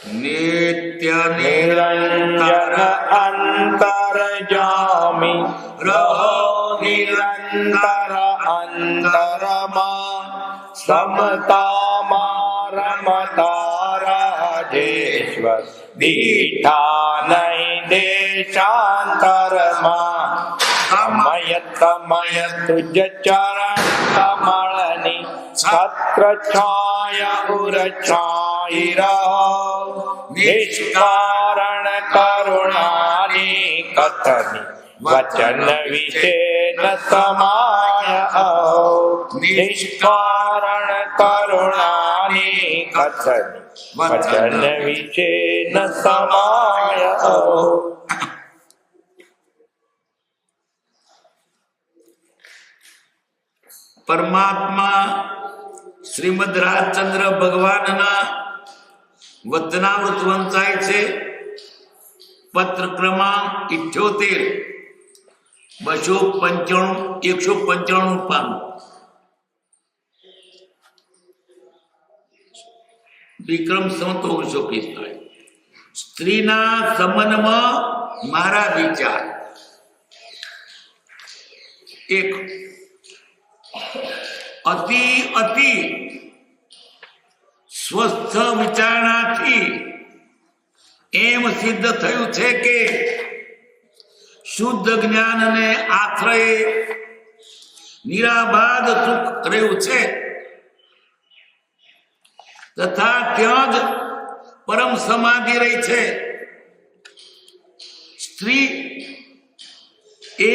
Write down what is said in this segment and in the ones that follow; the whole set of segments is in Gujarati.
નિત્ય નિરંજન અંતરજામી રહો નિરંતર અંતરમાં સમતામાં રમતા રાજેશ્વર દીઠા નહીં દેશાંતરમાં સમય સમય તુજ ચરણ કમળની છત્ર છાયા ઉર છાઈ રહો નિષ્કારણ કરુણાની કથની વચન વિશે ન સમાય નિષ્કારણ કરુણાની કથની વચન વિશે ન સમાય પરમાત્મા શ્રીમદ રાજચંદ્ર ભગવાનના વચનામૃત વંચાય છે. પત્ર ક્રમાંક 78 195 પાનું. વિક્રમ સંવત 1945. સ્ત્રીના સંબંધમાં મારા વિચાર. એક, અતિ સ્વસ્થ વિચારણાથી એમ સિદ્ધ થયું છે કે શુદ્ધ જ્ઞાનને આશ્રયે નિરાબાદ સુખ રહ્યું છે તથા ત્યાં જ પરમ સમાધિ રહી છે. સ્ત્રી એ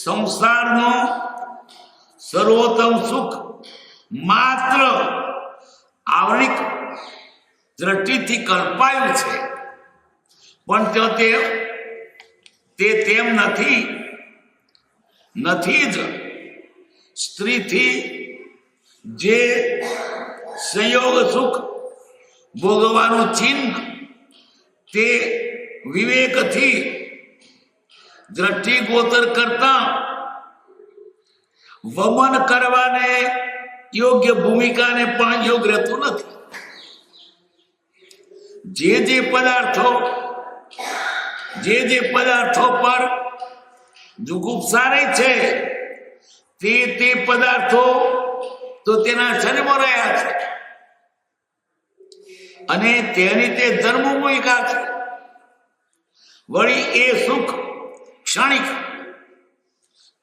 સંસારનો સર્વોત્તમ સુખ માત્ર આવરિક દ્રષ્ટિથી કલ્પાયું છે, પણ તે તેમ નથી જ. સ્ત્રીથી જે સંયોગ સુખ ભોગવવાનું ચિહ્ન તે વિવેકથી દ્રષ્ટિગોચર કરતા વમન કરવાને યોગ્ય ભૂમિકાને પણ યોગ રહેતું નથી. જે પદાર્થો પર જુગુપ્સા રહી છે તે પદાર્થો તો તેના શરીરમાં રહ્યા છે અને તેની તે ધર્મ ભૂમિકા છે. વળી એ સુખ ક્ષણિક,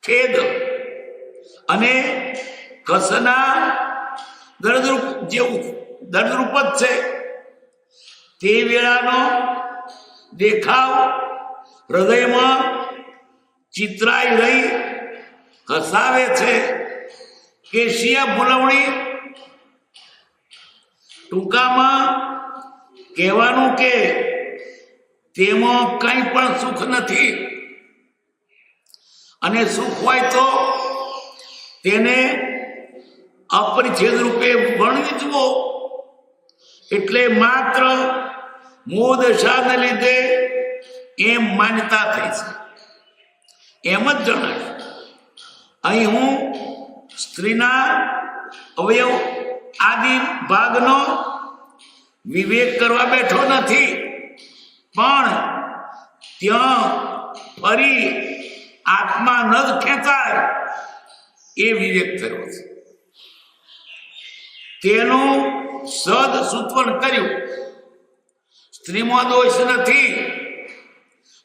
ખેદ અને કસના દર્દરૂપ જેવું દર્દરૂપ જ છે. તે વેળાનો દેખાવ હૃદયમાં ચિત્રાઈ રહી હસાવે છે કે શિયા ભૂલવણી. ટૂંકામાં કહેવાનું કે તેમાં કંઈ પણ સુખ નથી અને સુખ હોય તો તેને અપરિચ્છેદ રૂપે વર્ણિતવો. એટલે માત્ર મોહ દશાને લીધે એમ માન્યતા થઈ છે, એમ જ જણાય. અહીં હું સ્ત્રીના અવયવ આદિ ભાગનો વિવેક કરવા બેઠો નથી, પણ ત્યાં ફરી આત્મા ન ખેંચાય એ વિવેક કર્યો છે. તેનું સદ સૂત્વન કર્યું. સ્ત્રીમાં દોષ નથી,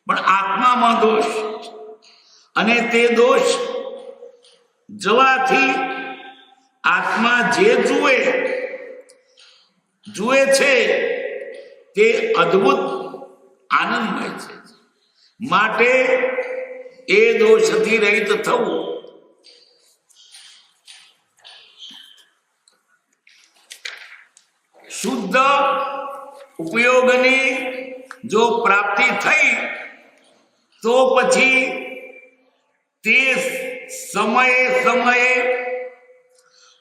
પણ આત્મામાં દોષ, અને તે દોષ જવાથી આત્મા જે જુએ છે તે અદ્ભુત આનંદમય છે. માટે એ દોષથી રહિત થવું. શુદ્ધ ઉપયોગની જો પ્રાપ્તિ થઈ તો પછી તે સમયે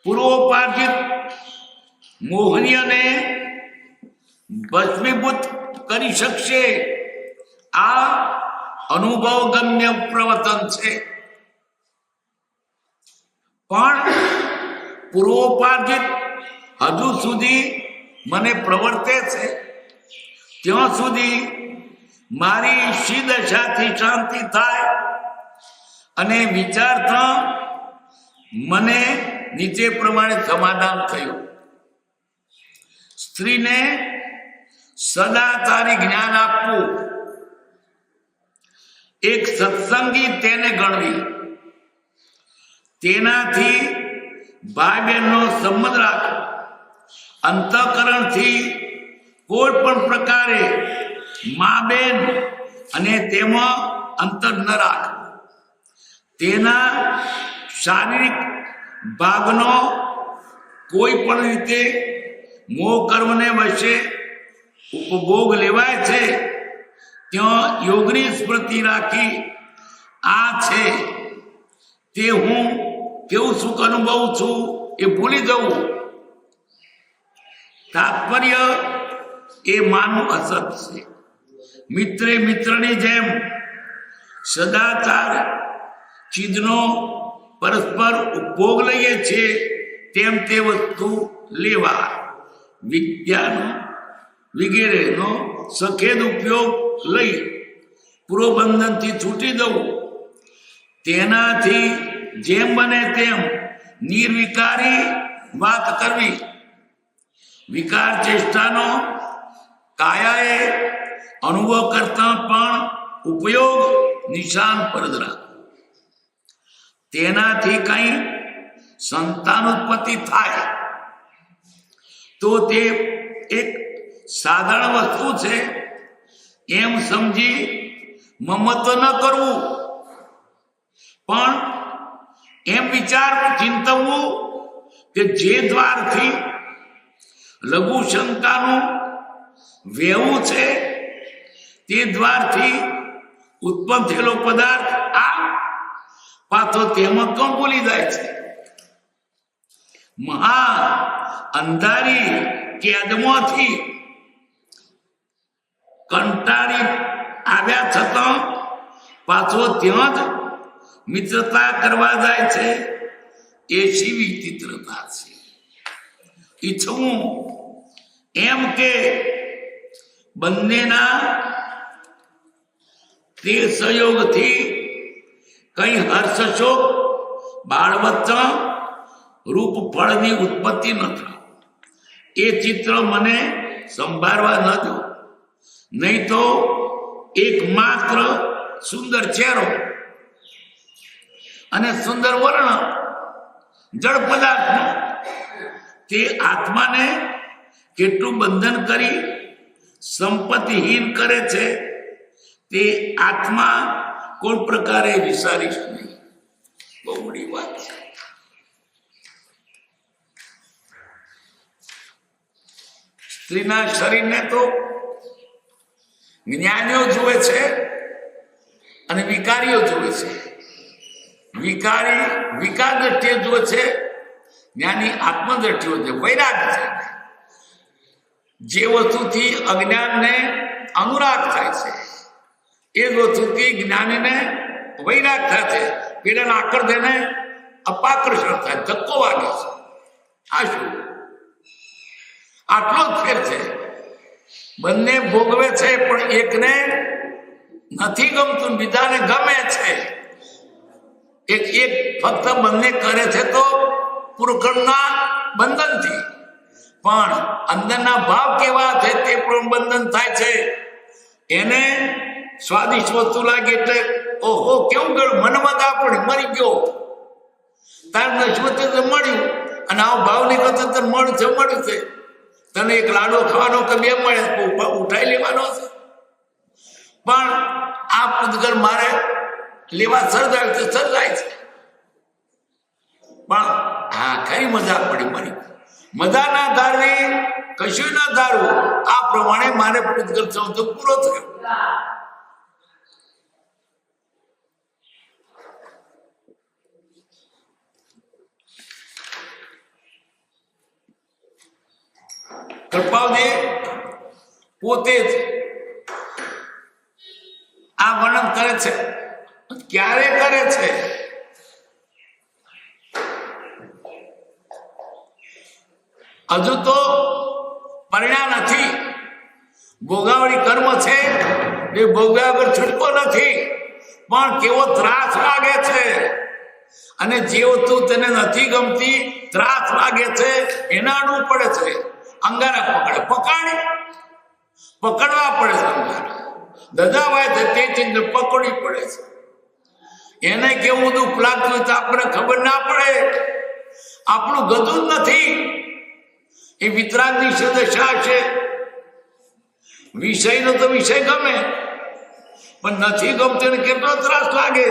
પૂર્વોપાર્જિત મોહનીયને ભસ્મીભૂત કરી શકશે. આ અનુભવગમ્ય પ્રવચન છે. પણ પૂર્વોપાર્જિત હજુ સુધી મને પ્રવર્તે છે ત્યાં સુધી મારી શી દશાથી શાંતિ થાય. અને વિચારતા મને નીચે પ્રમાણે સમાધાન થયું. સ્ત્રીને સદાચારી જ્ઞાન આપવું, એક સત્સંગી તેને ગણવી, તેનાથી ભાઈ બહેનનો સંબંધ રાખવો, અંતઃકરણથી કોઈ પણ પ્રકારે મા બેન અને તેમાં અંતર ન રાખવું, તેના શારીરિક ભાગનો કોઈ પણ રીતે મોહ કર્મને વચ્ચે ઉપભોગ લેવાય છે ત્યાં યોગની સ્મૃતિ રાખી આ છે તે હું કેવું સુખ અનુભવું છું એ ભૂલી જવું. તાત્પર્ય એ માનું અસત છે. મિત્રે મિત્રની જેમ સદાચાર ચીજનો પરસ્પર ઉપભોગ લઈએ છીએ તેમ તે વસ્તુ લેવા, વિદ્યાનો વગેરેનો સખેદ ઉપયોગ લઈ પૂર્વબંધનથી છૂટી જવું. તેનાથી જેમ બને તેમ નિર્વિકારી વાત કરવી. વિકાર ચેષ્ટાનો કાયાએ અનુભવ કરતા પણ ઉપયોગ નિશાન પર જ રાખવો. તેનાથી કઈ સંતાન ઉત્પત્તિ થાય તો તે એક સાધારણ વસ્તુ છે એમ સમજી મમત્વ ન કરવું, પણ એમ વિચાર ચિંતવવું કે જે દ્વારથી લઘુ શંકાનું વહેવું છે તે દ્વારથી ઉત્પન્ન થયેલો પદાર્થ આ પાછો તેમાં કોણ ભૂલી જાય છે. મહા અંધારી કેદમાંથી કંટાળી આવ્યા છતાં પાછો ત્યાં જ મિત્રતા કરવા જાય છે એ શી વિચિત્રતા છે. ઈચ્છવું એમ કે બંનેના તે સહયોગથી કઈ હર્ષ શોક બાળવચ્ચા રૂપ ફળની ઉત્પત્તિ ન થાય એ ચિત્ર મને સંભાળવા ન દો, નહીં તો એકમાત્ર સુંદર ચહેરો અને સુંદર વર્ણ જળ પદાર્થનો તે આત્માને કેટલું બંધન કરી સંપત્તિહીન કરે છે તે આત્મા કોઈ પ્રકારે વિચારીશ નહીં. બહુ મોટી વાત છે. સ્ત્રીના શરીરને તો જ્ઞાનીઓ જુએ છે અને વિકારીઓ જુએ છે. વિકારી વિકાર દ્રષ્ટિએ જુએ છે, જ્ઞાની આત્મદ્રષ્ટિઓ છે, વૈરાગ છે. જે વસ્તુથી અજ્ઞાનને અનુરાગ થાય છે એ જ વસ્તુથી જ્ઞાનીને વૈરાગ થાય છે. પેલાના આકર્ષણને અપાકર્ષણ થાય, ધક્કો વાગે છે. આ શું? આટલો જ ફેર છે. બંને ભોગવે છે પણ એકને નથી ગમતું, બીજાને ગમે છે. એક ફક્ત બંને કરે છે તો પુરુષના બંધનથી, પણ અંદરના ભાવ કેવા છે તે પણ બંધન થાય છે. એને સ્વાદિષ્ટ વસ્તુ લાગે એટલે ઓહો કેવું ગયું, મનમાં આપણી મરી ગયો, તાર નશ્વત મળ્યું અને આવો ભાવ નીકળતો તને મળ્યું છે. તને એક લાડો ખાવાનો કે બે મળે ઉઠાઈ લેવાનો છે, પણ આ પૂતગલ મારે લેવા સર્જાય છે. પણ હા ખરી મજા પડી, મરી મજા ના ધારવી, કશું ના ધારવું. આ પ્રમાણે મારે પૂતગલ શબ્દ પૂરો થયો. કૃપાલજી પોતે જ આ વર્ણન કરે છે. ક્યારે કરે છે? હજુ તો પરિણામ નથી. ભોગાવળી કર્મ છે એ ભોગવ્યા વગર છૂટકો નથી. પણ કેવો ત્રાસ લાગે છે, અને જે વસ્તુ તેને નથી ગમતી, ત્રાસ લાગે છે, એના અડવું પડે છે. અંગારા પકડવા પડે છે. અંગારા દજાવાય છે તે ચીજ પકડવી પડે છે. એને કેવું દુઃખ લાગતું હોય તો આપણે ખબર ના પડે. આપણું ગતું જ નથી. એ વિતરાગની સદશા છે. વિષયનો તો વિષય ગમે, પણ નથી ગમતો એને કેટલો ત્રાસ લાગે.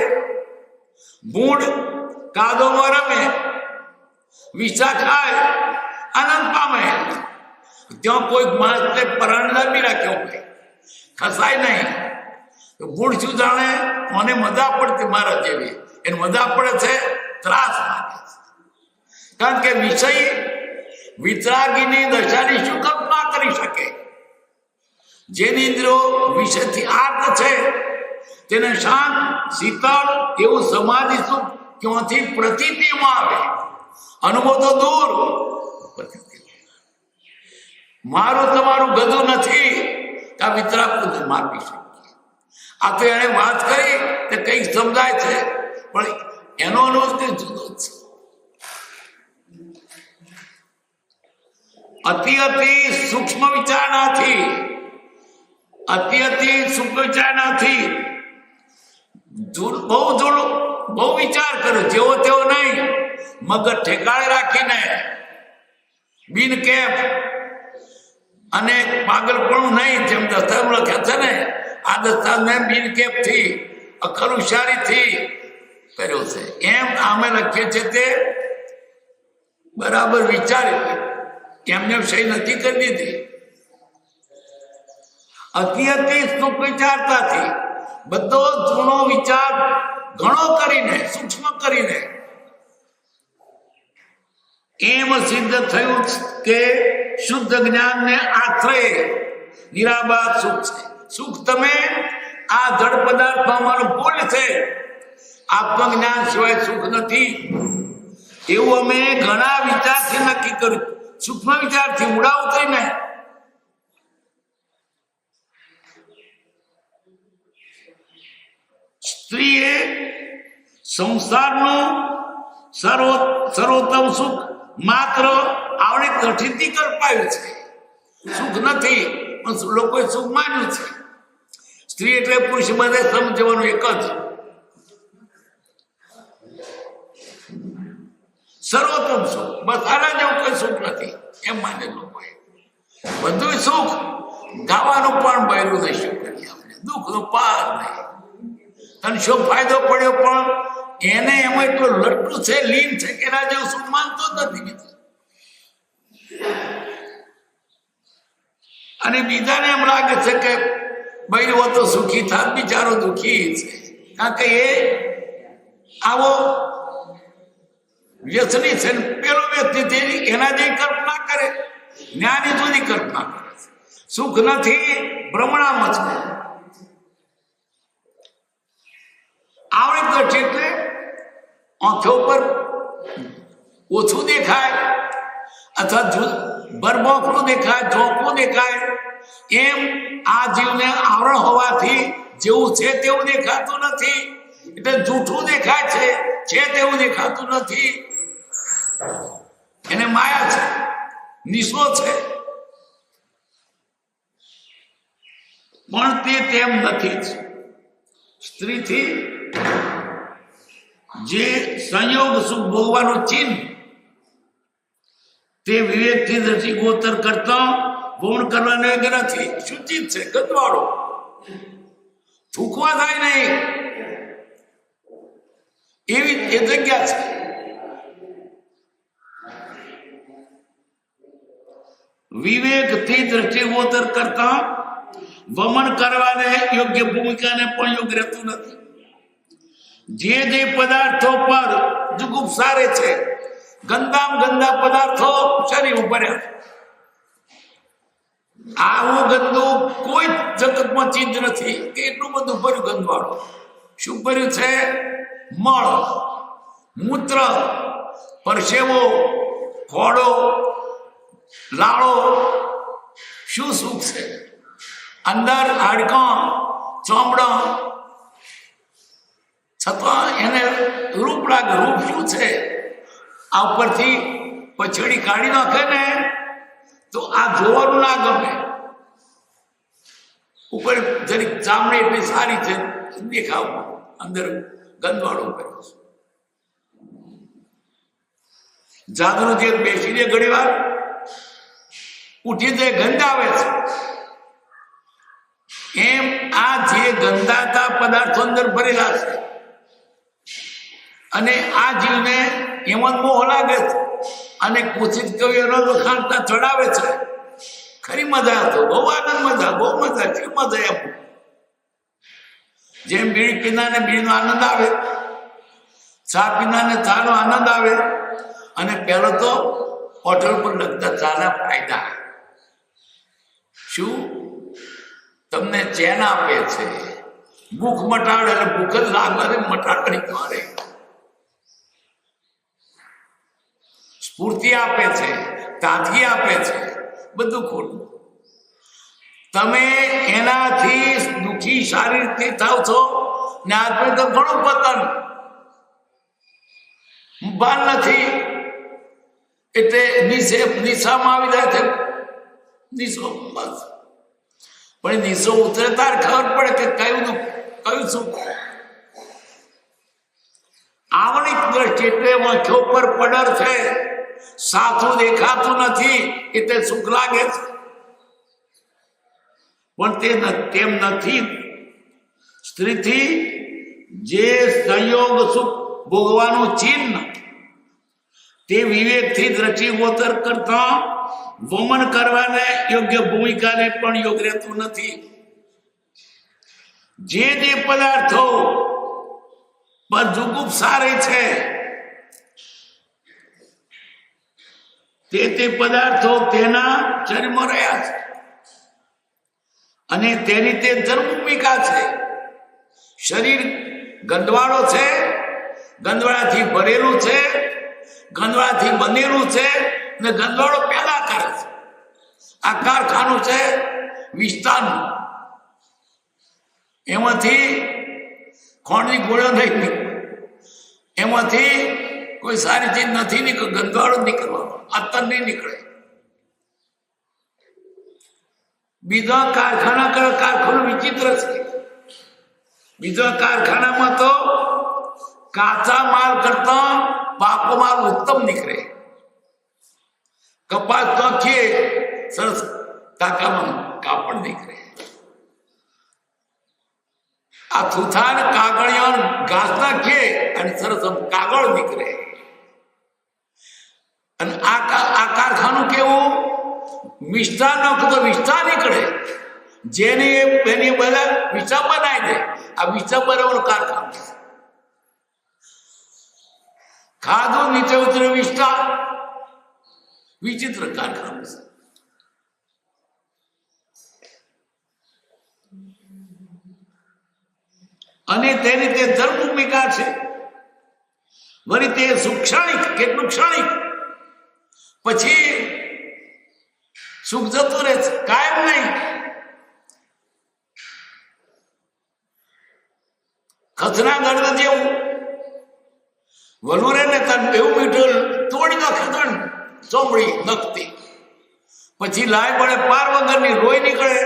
મૂળ કાદોમાં રમે, વિષા ખાય, આનંદ પામે. ત્યાં કોઈ માણસને પરાણ લાવી રાખ્યો હોય, ખસાય નહીં. મૂળ શું જાણે, મને મજા પડતી મારા જેવી, એને મજા પડે છે, ત્રાસ લાગે છે. કારણ કે વિષય વિતરાગીની દશાની શું કલ્પના કરી શકે? જેની ઇન્દ્રિયો વિષયથી આર્ત છે તેને શાંત શીતળ એવું સમાધિ સુખ ક્યાંથી પ્રતીતિમાં આવે. અનુભવ તો દૂર. મારું તમારું ગધું નથી કે આ વિતરાગ માપી શકીએ. આ તો એને વાત કરી તે કંઈક સમજાય છે, પણ એનો અનુભવ કંઈ જુદો જ છે. અતિ સૂક્ષ્મ વિચારણાથી, અતિ સૂક્ષ્મ વિચારણાથી બહુ વિચાર કર્યો, જેવો તેવો નહીં. મગજ ઠેકાળે રાખીને બિનકેફ અને પાગલપણું નહીં, જેમ દસ્તાવેજ લખે છે ને, આ દસ્તાવેજ મેં બિનકેફથી અખર હુશારીથી કર્યો છે. એમ અમે લખીએ છીએ તે બરાબર વિચારી એમને સહી નથી કરી દીધી. અતિ સુખ વિચારતાથી બધો જૂનો વિચાર ઘણો કરીને, સૂક્ષ્મ કરીને એમ સિદ્ધ થયું કે શુદ્ધ જ્ઞાનને આશ્રય નિરાબાદ સુખ છે. સુખ તમે આ જડ પદાર્થમાં અમારું ભૂલ છે, આત્મજ્ઞાન સિવાય સુખ નથી. એવું અમે ઘણા વિચારથી નક્કી કર્યું. સૂક્ષ્મ વિચારથી ઊંડા ઉતરીને સ્ત્રીએ સંસારનું સર્વોત્તમ સુખ માત્ર આવડી કઠિનથી કલ્પાયું છે. સુખ નથી, પણ લોકોએ સુખ માન્યું છે. સ્ત્રી એટલે પુરુષ બધે સમજવાનું એક જ. સર્વોત્તમ સુખ, બસ આના જેવું કોઈ સુખ નથી એમ માને લોકોએ. બધું સુખ ગાવાનું પણ બહેરું નહીં શું કરીએ આપણે, દુઃખનો પાર નહીં. અને શું ફાયદો પડ્યો, પણ એને એમાં એટલું લટ્ટું છે, લીન છે કે એના જેવું સુખ માનતો જ નથી. અને બીજાને એમ લાગે છે કે બહેરો તો સુખી થાત, બિચારો દુઃખી છે. કારણ કે એ આવો વ્યસની છે. પેલો વ્યક્તિ તેની એના જે કલ્પના કરે, જ્ઞાની જુદી કલ્પના કરે છે. સુખ નથી, ભ્રમણામાં છે. આવડી તો છે એટલે આંખો પર ઓછું દેખાય, અથવા ભરબોકનું દેખાય, ઝોંકું દેખાય. એમ આ જીવને આવરણ હોવાથી જેવું છે તેવું દેખાતું નથી, એટલે જૂઠું દેખાય છે તેવું દેખાતું નથી. એને માયા છે, નિશો છે. પણ તે તેમ નથી જ. સ્ત્રીથી જે સંયોગ સુખ ભોગવાનું ચિહ્ન તે વિવેકથી દ્રષ્ટિ ગોચર કરતા ગૌણ કરવાનો એક નથી. સૂચિત છે, ગતવાળો, થૂકવા થાય નહીં એવી એ જગ્યા છે. વિવેકથી દ્રષ્ટિ ગોચર કરતા વમન કરવાને યોગ્ય ભૂમિકાને પણ યોગ્ય રહેતું નથી. જે પદાર્થો પર જુગુપ્સા રહે છે, ગંદા પદાર્થો શરીર ઉપર, આવું ગંદુ કોઈ જગતમાં ચીજ નથી કે એટલું બધું ભર્યું ગંદવાળો. શું ભર્યું છે? મળ, મૂત્ર, પરસેવો, ખોડો, લાળો, શું સુખ છે? અંદર હાડકો ચોમડો છતાં એને રૂપ લાગે. રૂપ શું છે? આ ઉપરથી પછડી કાઢી નાખે ને તો આ જોવાનું ના ગમે. ઉપર જરીક ચામડી એટલી સારી છે દેખાવમાં, અંદર ગંદવાળો કર્યો છે. જાગૃતિ બેસીને ઘણી વાર ઉઠી જાય ગંધ આવે છે. એમ આ જે ગંધાતા પદાર્થો અંદર ભરેલા છે અને આ જીવને એમ જ મોહ લાગે છે અને કુછિત કવિઓનો લખાણતા ચડાવે છે. ખરી મજા આવતો, બહુ આનંદ, મજા, બહુ મજા છે. મજા એમ જેમ બીડી પીનાને બીડીનો આનંદ આવે, ચા પીનાને ચાનો આનંદ આવે. અને પહેલો તો હોટલ પર લગતા ચાના ફાયદા શું? તમને ચેન આપે છે, ભૂખ મટાડે, એટલે ભૂખ જ લાગવાને મટાડવાની કરે. સ્ફૂર્તિ આપે છે, તાજગી આપે છે, બધું ખોટું. તમે એનાથી દુઃખી સારી રીતે થાવ છો ને આદમી તો ઘણું પતન ભાન નથી એટલે નિશામાં આવી જાય છે. નિશો બસ, પણ નિશો ઉતરે તાર ખબર પડે કે કયું શું. આવણી દ્રષ્ટિ એટલે વાંખો પર પડર છે, સાચું દેખાતું નથી એટલે સુખ લાગે છે. પણ તેમ નથી. સ્ત્રીથી જે સંયોગ સુખ ભોગવાનું ચિહ્ન તે વિવેકથી દ્રષ્ટિગોચર કરતા વમન કરવાને યોગ્ય ભૂમિકાને પણ યોગ્ય રહેતું નથી. જે પદાર્થો પર જુગુપ્સા રહે છે તે પદાર્થો તેના શરીરમાં રહ્યા છે અને તેની તે ધર્મભૂમિકા છે. શરીર ગંદવાળો છે, ગંદવાળાથી ભરેલું છે, ગંદવાળાથી બનેલું છે ને ગંદવાળો પેદા કરે છે. આ કારખાનું છે વિસ્તારનું. એમાંથી ખોણની ગોળો નહીં નીકળે, એમાંથી કોઈ સારી ચીજ નથી નીકળે, ગંદવાળો નીકળવાનો, અત્તર નહીં નીકળે. બીજા કારખાના કરે, કારખાનું વિચિત્ર છે. બીજા કારખાનામાં તો કાચા માલ કરતા પાકો માલ ઉત્તમ નીકળે. કપાસ તો ખીએ સરસ ટાંકામાં કાપડ નીકળે. આ થૂથાન કાગળિયો ઘાસ નાખીએ અને સરસ કાગળ નીકળે. અને આ કારખાનું કેવું? મિષ્ટાન નાખો તો વિષ્ટા નીકળે. જેની એની બધા વિષા બનાવી દે. આ વિષા બનાવવાનું કારખાનું છે. ખાધું નીચે ઉતરે વિષ્ટા. વિચિત્ર કારખાનું છે. અને તેની તે ધર્મભૂમિકા છે. વળી તે સુખ ક્ષણિક, કેટલું ક્ષણિક, પછી સુખ જતું રહે છે, કાયમ નહીં. ખસના ગળના જેવું વલુરે ને તન એવું મીઠું તોડી નાખે તન ચોમડી નખતી, પછી લાય પડે પાર વગરની રોઈ નીકળે.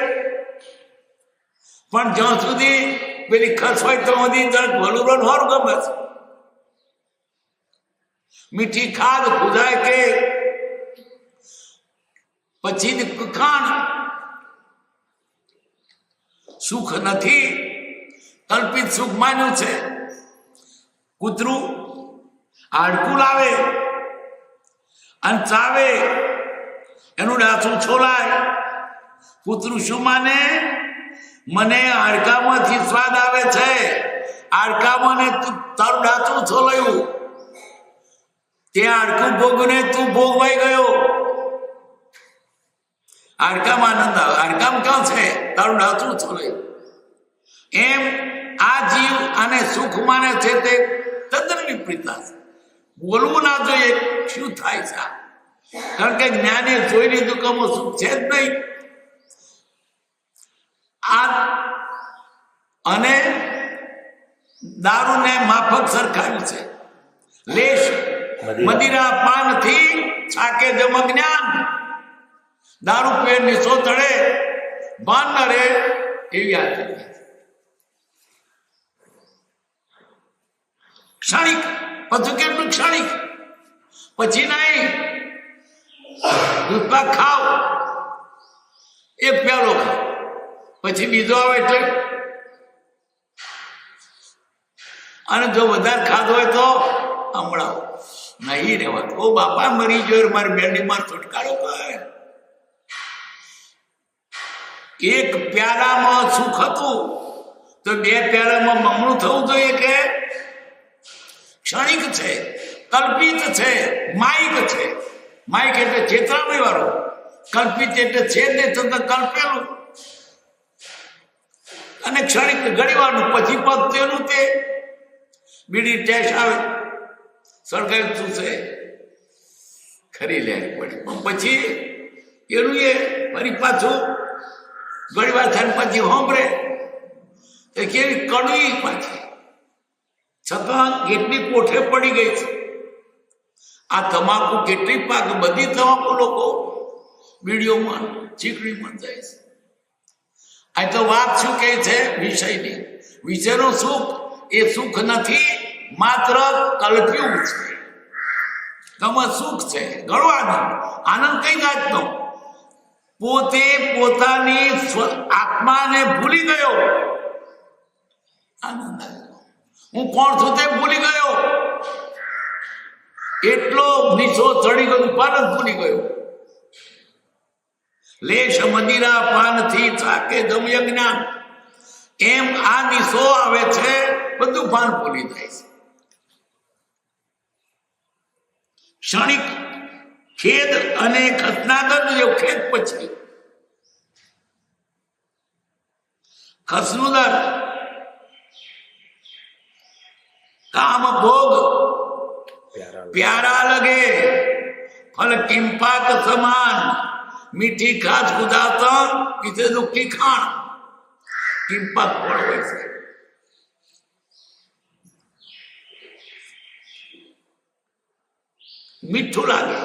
પણ જ્યાં સુધી પેલી ખસ હોય તો વલુરો હોર ગમે છે. મીઠી ખાદ ખુદાય કે પછી ખાણ સુખ નથી, કલ્પિત સુખ માન્યું છે. કૂતરું હાડકું લાવે અને ચાવે, એનું ડાચું છોલાય. કૂતરું શું માને? મને હાડકામાંથી સ્વાદ આવે છે, હાડકામાં ને તારું ડાચું છોલાયું, તે હાડકું ભોગને તું ભોગવાઈ ગયો. હાડકામાં આનંદ આવે. હાડકામાં ક્યાં છે? તારું ડાચું છોલાયું. એમ આ જીવ આને સુખ માને છે તે તદ્દન વિપરીતતા છે. બોલવું ના જોઈએ શું થાય છે, કારણ કે જ્ઞાને જોઈ લીધું કે સુખ છે જ નહીં. આ અને દારૂને માફક સરખાવ્યું છે. લેશ મદિરા પાનથી છાકે જમ જ્ઞાન. દારૂ પીએ નિશો ચડે, ભાન ન રહે એવી આ ક્ષણિક. પછી કેટલું ક્ષણિક, પછી નહીં. દૂધપાક ખાવ, એક પ્યાલો ખાવ, પછી બીજો આવે એટલે. અને જો વધારે ખાધો હોય તો હમણાં નહીં રહેવાતું. ઓ બાપા મરી ગયો, મારી બેનની માં છુટકારો કરે. એક પ્યાલામાં સુખ હતું તો બે પ્યાલામાં મમણું થવું જોઈએ કે ક્ષણિક છે, કલ્પિત છે, માઇક છે. માઇક એટલે ચેતરામણી વાળું, કલ્પિત એટલે છે જ નહીં, તો કલ્પેલું. અને ક્ષણિક ઘણી વારનું, પછી પગ તેનું તે બીડી ટેસ્ટ આવે, સળગાવી શું છે ખરી લેવી પડે. પણ પછી એનું એ ફરી પાછું ઘણી વાર થાય, પછી હોંભરે એ કેવી કડવી પાછી, છતાં કેટલી કોઠે પડી ગઈ છે. આ તમાકુ કેટલી પાક, બધી તમાકુ લોકો વિડીયોમાં ચીકણીમાં જાય છે. આ તો વાત શું કહે છે વિષયની? વિષયનું સુખ એ સુખ નથી, માત્ર કલ્પ્યું છે. ગમત સુખ છે, ઘણો આનંદ. આનંદ કઈ જાતનો? પોતે પોતાની આત્માને ભૂલી ગયો. આનંદ આવ્યો. હું કોણ છું તે ભૂલી ગયો. એટલો નિશો ચડી ગયો, પાન જ ભૂલી ગયો. લેશ મદિરા પાનથી ચાકે જમ્ય જ્ઞાન. એમ આ નિશો આવે છે, બધું પાન ભૂલી જાય છે. ક્ષણિક ખેદ અને ખસનાદન જો ખેદ પછી ખસનુદર કામ ભોગ प्यारा लगे, फल किंपाक समान. मीठी खास गुदाता इसे दुखी खाण. किंपाक फल હોય છે. મીઠું લાગે,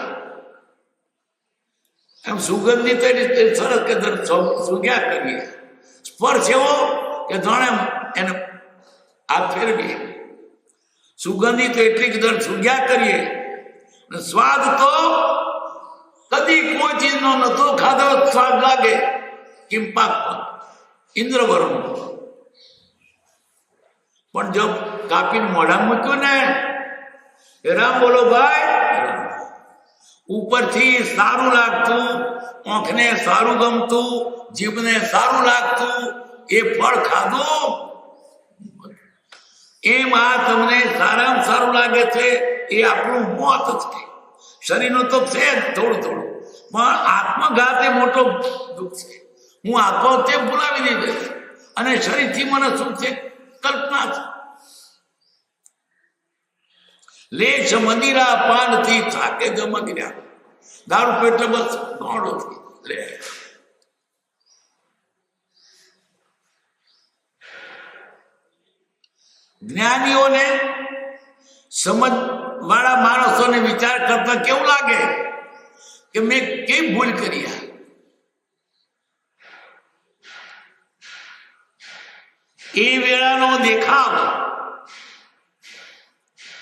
એમ સુગંધિત રીતે સરસ કે સુગ્યા કરીએ. સ્પર્શ એવો કે જાણે એને આ ફેરવીએ. સુગંધિત એટલી કદર સુગ્યા કરીએ. સ્વાદ તો કદી કોઈ ચીજનો નતો ખાધો, સ્વાદ લાગે. કિંપાક ઇન્દ્રવર્ણ. પણ જો કાપીને મોઢા મૂક્યું ને, રામ બોલો ભાઈ, ઉપરથી સારું લાગતું, આંખને સારું ગમતું, જીભને સારું લાગતું એ ફળ ખાધું. એમ આ તમને સારામાં સારું લાગે છે એ આપણું મોત છે. શરીરનું તો છે થોડું થોડું, પણ આત્મઘાત એ મોટો દુઃખ છે. હું આત્મા તે ભૂલાવી દીધો અને શરીરથી મને સુખ છે કલ્પના છે. લેશ મદિરા પાનથી થાકે જમગ્યા. દારૂ પેટલે બસ ગોળો લે. જ્ઞાનીઓને, સમજ વાળા માણસોને વિચાર કરતા કેવું લાગે કે મેં કેમ ભૂલ કરી. એ વેળાનો દેખાવ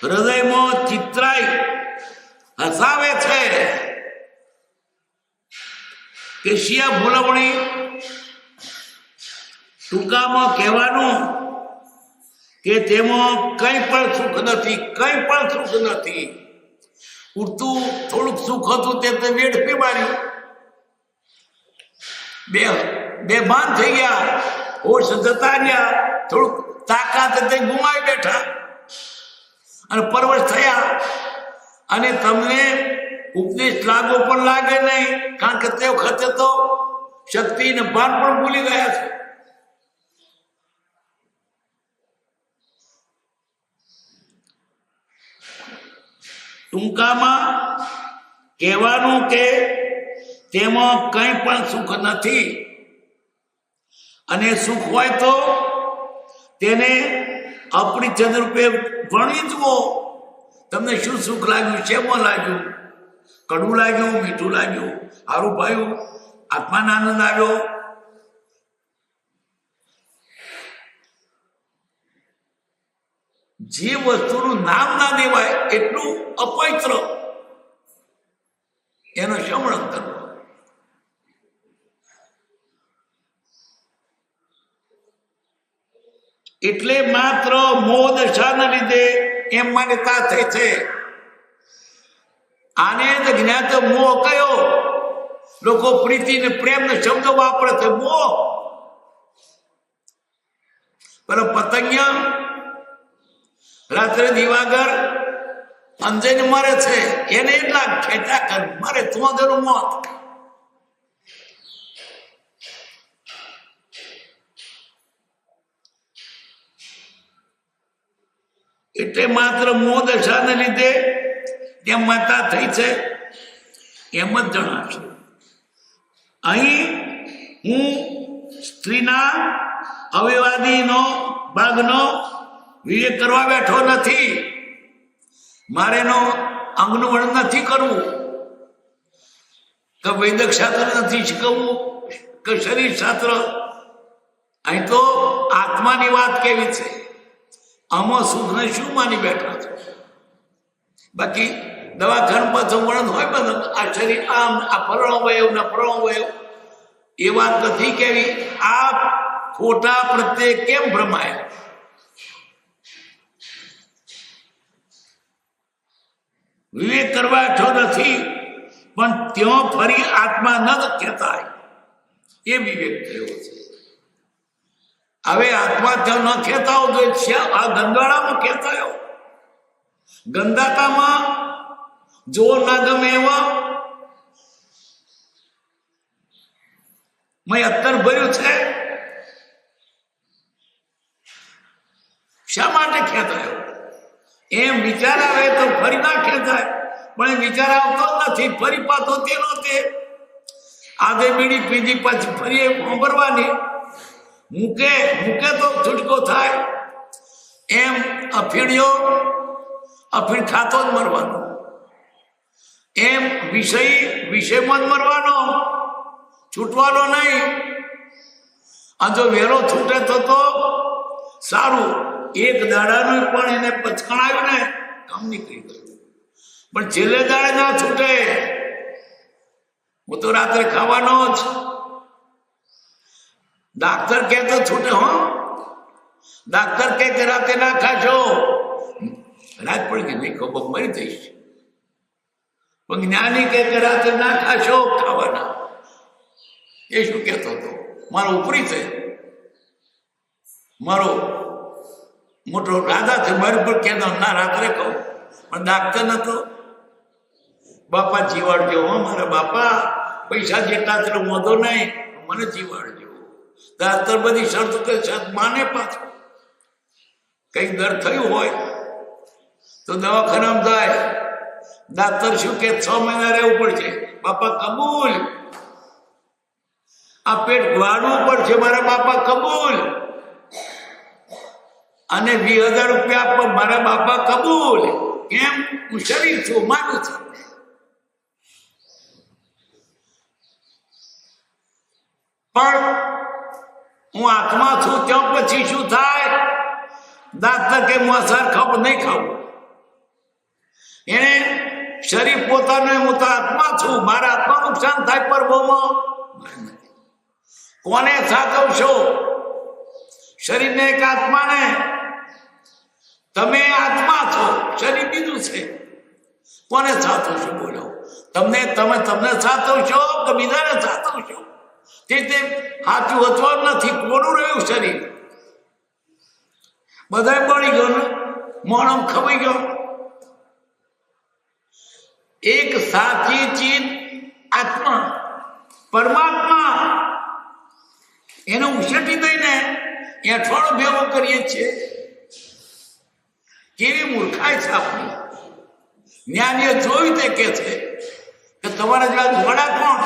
હૃદયમાં ચિત્રાઈ હસાવે છે કે શિયા ભૂલવણી. ટૂંકામાં કહેવાનું કે તેમાં કંઈ પણ સુખ નથી, કંઈ પણ સુખ નથી. ઉડતું થોડુંક સુખ હતું તે વેડ પીવાડ્યું, બેભાન થઈ ગયા, હોશ જતા રહ્યા, થોડુંક તાકાત તે ગુમાવી બેઠા અને પરવશ થયા. અને તમને ઉપદેશ લાગો પણ લાગે નહીં, કારણ કે તે વખતે તો શક્તિ ને ભાન પણ ભૂલી ગયા છે. ટૂંકામાં કહેવાનું કે તેમાં કંઈ પણ સુખ નથી અને સુખ હોય તો તેને અપરિચ્છેદ રૂપે ભણી જુઓ. તમને શું સુખ લાગ્યું, શેમાં લાગ્યું? કડવું લાગ્યું, મીઠું લાગ્યું, સારું ભાયું, આત્માનો આનંદ આવ્યો? જે વસ્તુનું નામ ના દેવાય એટલું અપવિત્ર એનો શમણ કરવો. એટલે માત્ર મોહ દશાના લીધે એમ માન્યતા થઈ છે. આને જ જ્ઞાત મોહ કયો. લોકો પ્રીતિ ને પ્રેમ ને શબ્દ વાપરે છે, મોહ. પણ પતંગિયા રાત્રે દિવાગર અંજઈને મરે છે, એને એટલા ખેંચા કર મરે તું મોત. એટલે માત્ર મોહ દશાને લીધે જેમ માતા થઈ છે એમ જ જણાશે. અહીં હું સ્ત્રીના અવયવાદીનો ભાગનો વિવેક કરવા બેઠો નથી. મારે એનો અંગનું વર્ણન નથી કરવું, કે વૈદક શાસ્ત્ર નથી શીખવવું, કે શરીર શાસ્ત્ર. અહીં તો આત્માની વાત કેવી છે, આમાં સુખને શું માની બેઠા છે. બાકી દવાખાના પાછું વર્ણન હોય બધા, આ શરીર આમ, આ પરણવયવ ને પરણવયવ, એ વાત નથી કેવી. આ ખોટા પ્રત્યે કેમ ભ્રમાય? વિવેક કરવા છો નથી, પણ ત્યાં ફરી આત્મા ન કહેતા એ વિવેક થયો છે. હવે આત્મા ત્યાં ન કહેતા હો તો આ ગંગાળામાં કહેતા. ગંદાતામાં જો ના ગમે એવા મેં અત્તર ભર્યું છે. શા માટે ખેંચાયો? એમ વિચાર આવે તો ફરી ના ખેંચાય, પણ વિચાર આવતો નથી. ફરી પાછો તેનો તે આધે બીડી પીધી પછી ફરી સાંભળવાની. મૂકે તો છૂટકો થાય. એમ અફીણ્યો અફીણ ખાતો જ મરવાનો. એમ વિષયમાં જ મરવાનો, છૂટવાનો નહીં. આ જો વહેલો છૂટે તો સારું. એક દાડાનું પણ એને પચકણાયું ને કામ નીકળી ગયું. પણ છેલ્લે દાડે ના છૂટે. હું તો રાત્રે ખાવાનો જ. ડાક્ટર કે તો છૂટે. ડાક્ટર કે રાતે ના ખાશો, રાત પડી ગઈ નહીં ખબર મરી જઈશ. પણ જ્ઞાની કે રાતે ના ખાશો ખાવાના. એ શું કહેતો હતો? મારો ઉપરી છે, મારો મોટો રાજા છે, મારી પર કહેતો ના રાત્રે કહું. પણ ડાક્ટર નતો. બાપા જીવાડજો, મારા બાપા પૈસા જેટલા છે વાંધો નહીં, મને જીવાડજો. ડાક્ટર બધી શરત કે માને પાછું. કઈ દર થયું હોય તો દવાખાનામાં જાય. ડાક્ટર શું કે 6 મહિના રહેવું પડશે. બાપા કબૂલ. આ પેટ વાળવું પડશે, મારા બાપા કબૂલ. અને 20,000 રૂપિયા આપવા, મારા બાપા કબૂલ. કેમ? હું શરીર છું, માનું છું. પણ હું આત્મા છું, ત્યાં પછી શું થાય? ડાક્ટર કે મોસાર ખપ નહીં ખાવું. એને શરીર પોતાનું, હું તો આત્મા છું, મારા આત્મા નુકસાન થાય પરભોમાં. કોને સાચવશો? શરીરને એક આત્માને? તમે આત્મા છો, શરીર બીજું છે. કોને સાચવશો? બોલો. તમે સાચવશો કે બીજાને સાચવશો? તે સાચું હતું નથી. કોનું રહ્યું શરીર? બધા બળી ગયો ને, મોણમ ખવાઈ ગયો. એક સાચી ચીજ આત્મા, પરમાત્મા, એને ઉછેટી દઈને એઠવાડો ભેગો કરીએ છીએ. કેવી મૂર્ખાઈ છે આપણી. જ્ઞાનીઓ જોયું તે કે છે કે તમારા જેવા ઘોડા કોણ?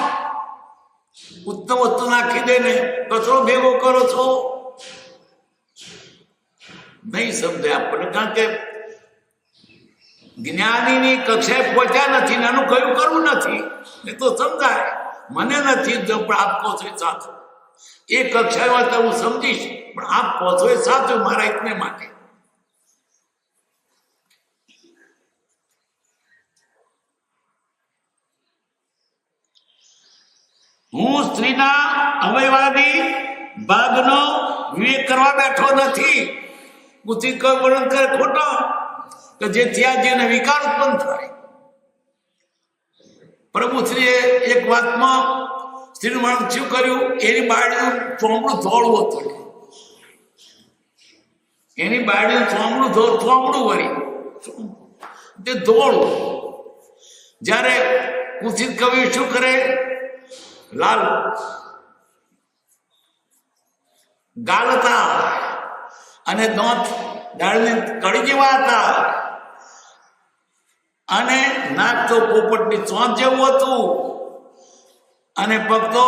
ઉત્તમ વસ્તુ નાખી દે ને કચરો ભેગો કરો છો, નહીં સમજાય આપણને. કારણ કે જ્ઞાનીની કક્ષાએ પહોંચ્યા નથી ને એનું કયું કરવું નથી એ તો સમજાય. મને નથી જો પણ આપ કહો છો એ સાચું, એ કક્ષામાં તો હું સમજીશ, પણ આપ કહો છો એ સાચું મારા હિતને માટે. હું સ્ત્રીના અવયવાદી ભાગનો વિવેક કરવા બેઠો નથી. બુદ્ધિ કઈ વર્ણન કરે ખોટો કે જે ત્યાં જેને વિકાર ઉત્પન્ન થાય. પ્રભુશ્રીએ એક વાતમાં સ્ત્રીનું વર્ણન શું કર્યું, એની બાળીનું ચોમડું ધોળું હતું, એની બાળીનું ચોમડું વળી તે ધોળું. જ્યારે કુથિત કવિ શું કરે, લાલ ગાલતા અને દાંત દાળની કડી જેવા હતા અને નાક તો પોપટની ચોંચ જેવું હતું અને પગ તો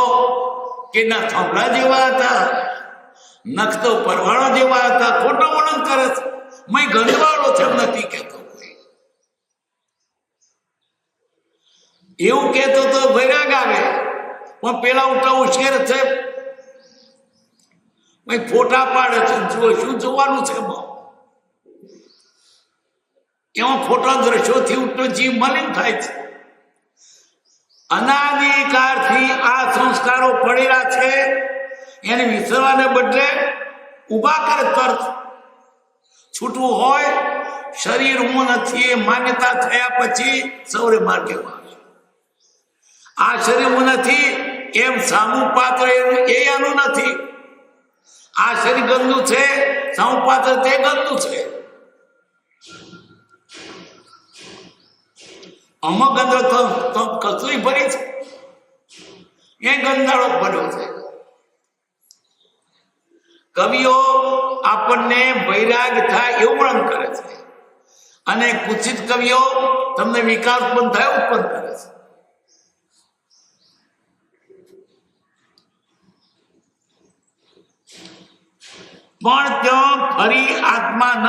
કેના થાંભલા જેવા હતા, નખ તો પરવાળા જેવા હતા. ખોટો વર્ણન કરે છે. મેં ગંધવાળો છે એમ નથી કહેતો, એવું કહેતો તો વૈરાગ આવે. પણ પેલા ઉઠા ઉશ્કેર છે, ફોટા પાડે છે, શું જોવાનું છે એમાં ફોટા દ્રશ્યોથી ઉઠતો જીવ મલિન થાય છે. અનાદિકાળથી આ સંસ્કારો પડેલા છે, એને વિસરવાને બદલે ઉભા કરે તર્ક. છૂટવું હોય, શરીર હું નથી એ માન્યતા થયા પછી સૌરે માર્ગે વાળશે. આ શરીર હું નથી એમ સામું પાત્ર એ આનું નથી. આ શરીર ગંદુ છે, સામું પાત્ર તે ગંદુ છે. અમુક ગંદો તો કચરી ભરી છે, એ ગંદાળો ભર્યો છે. કવિઓ આપણને વૈરાગ થાય એવું વર્ણન કરે છે અને કુછિત કવિઓ તમને વિકાર ઉત્પન્ન થાય ઉત્પન્ન કરે છે. પણ ત્યાં ફરી આત્મા ન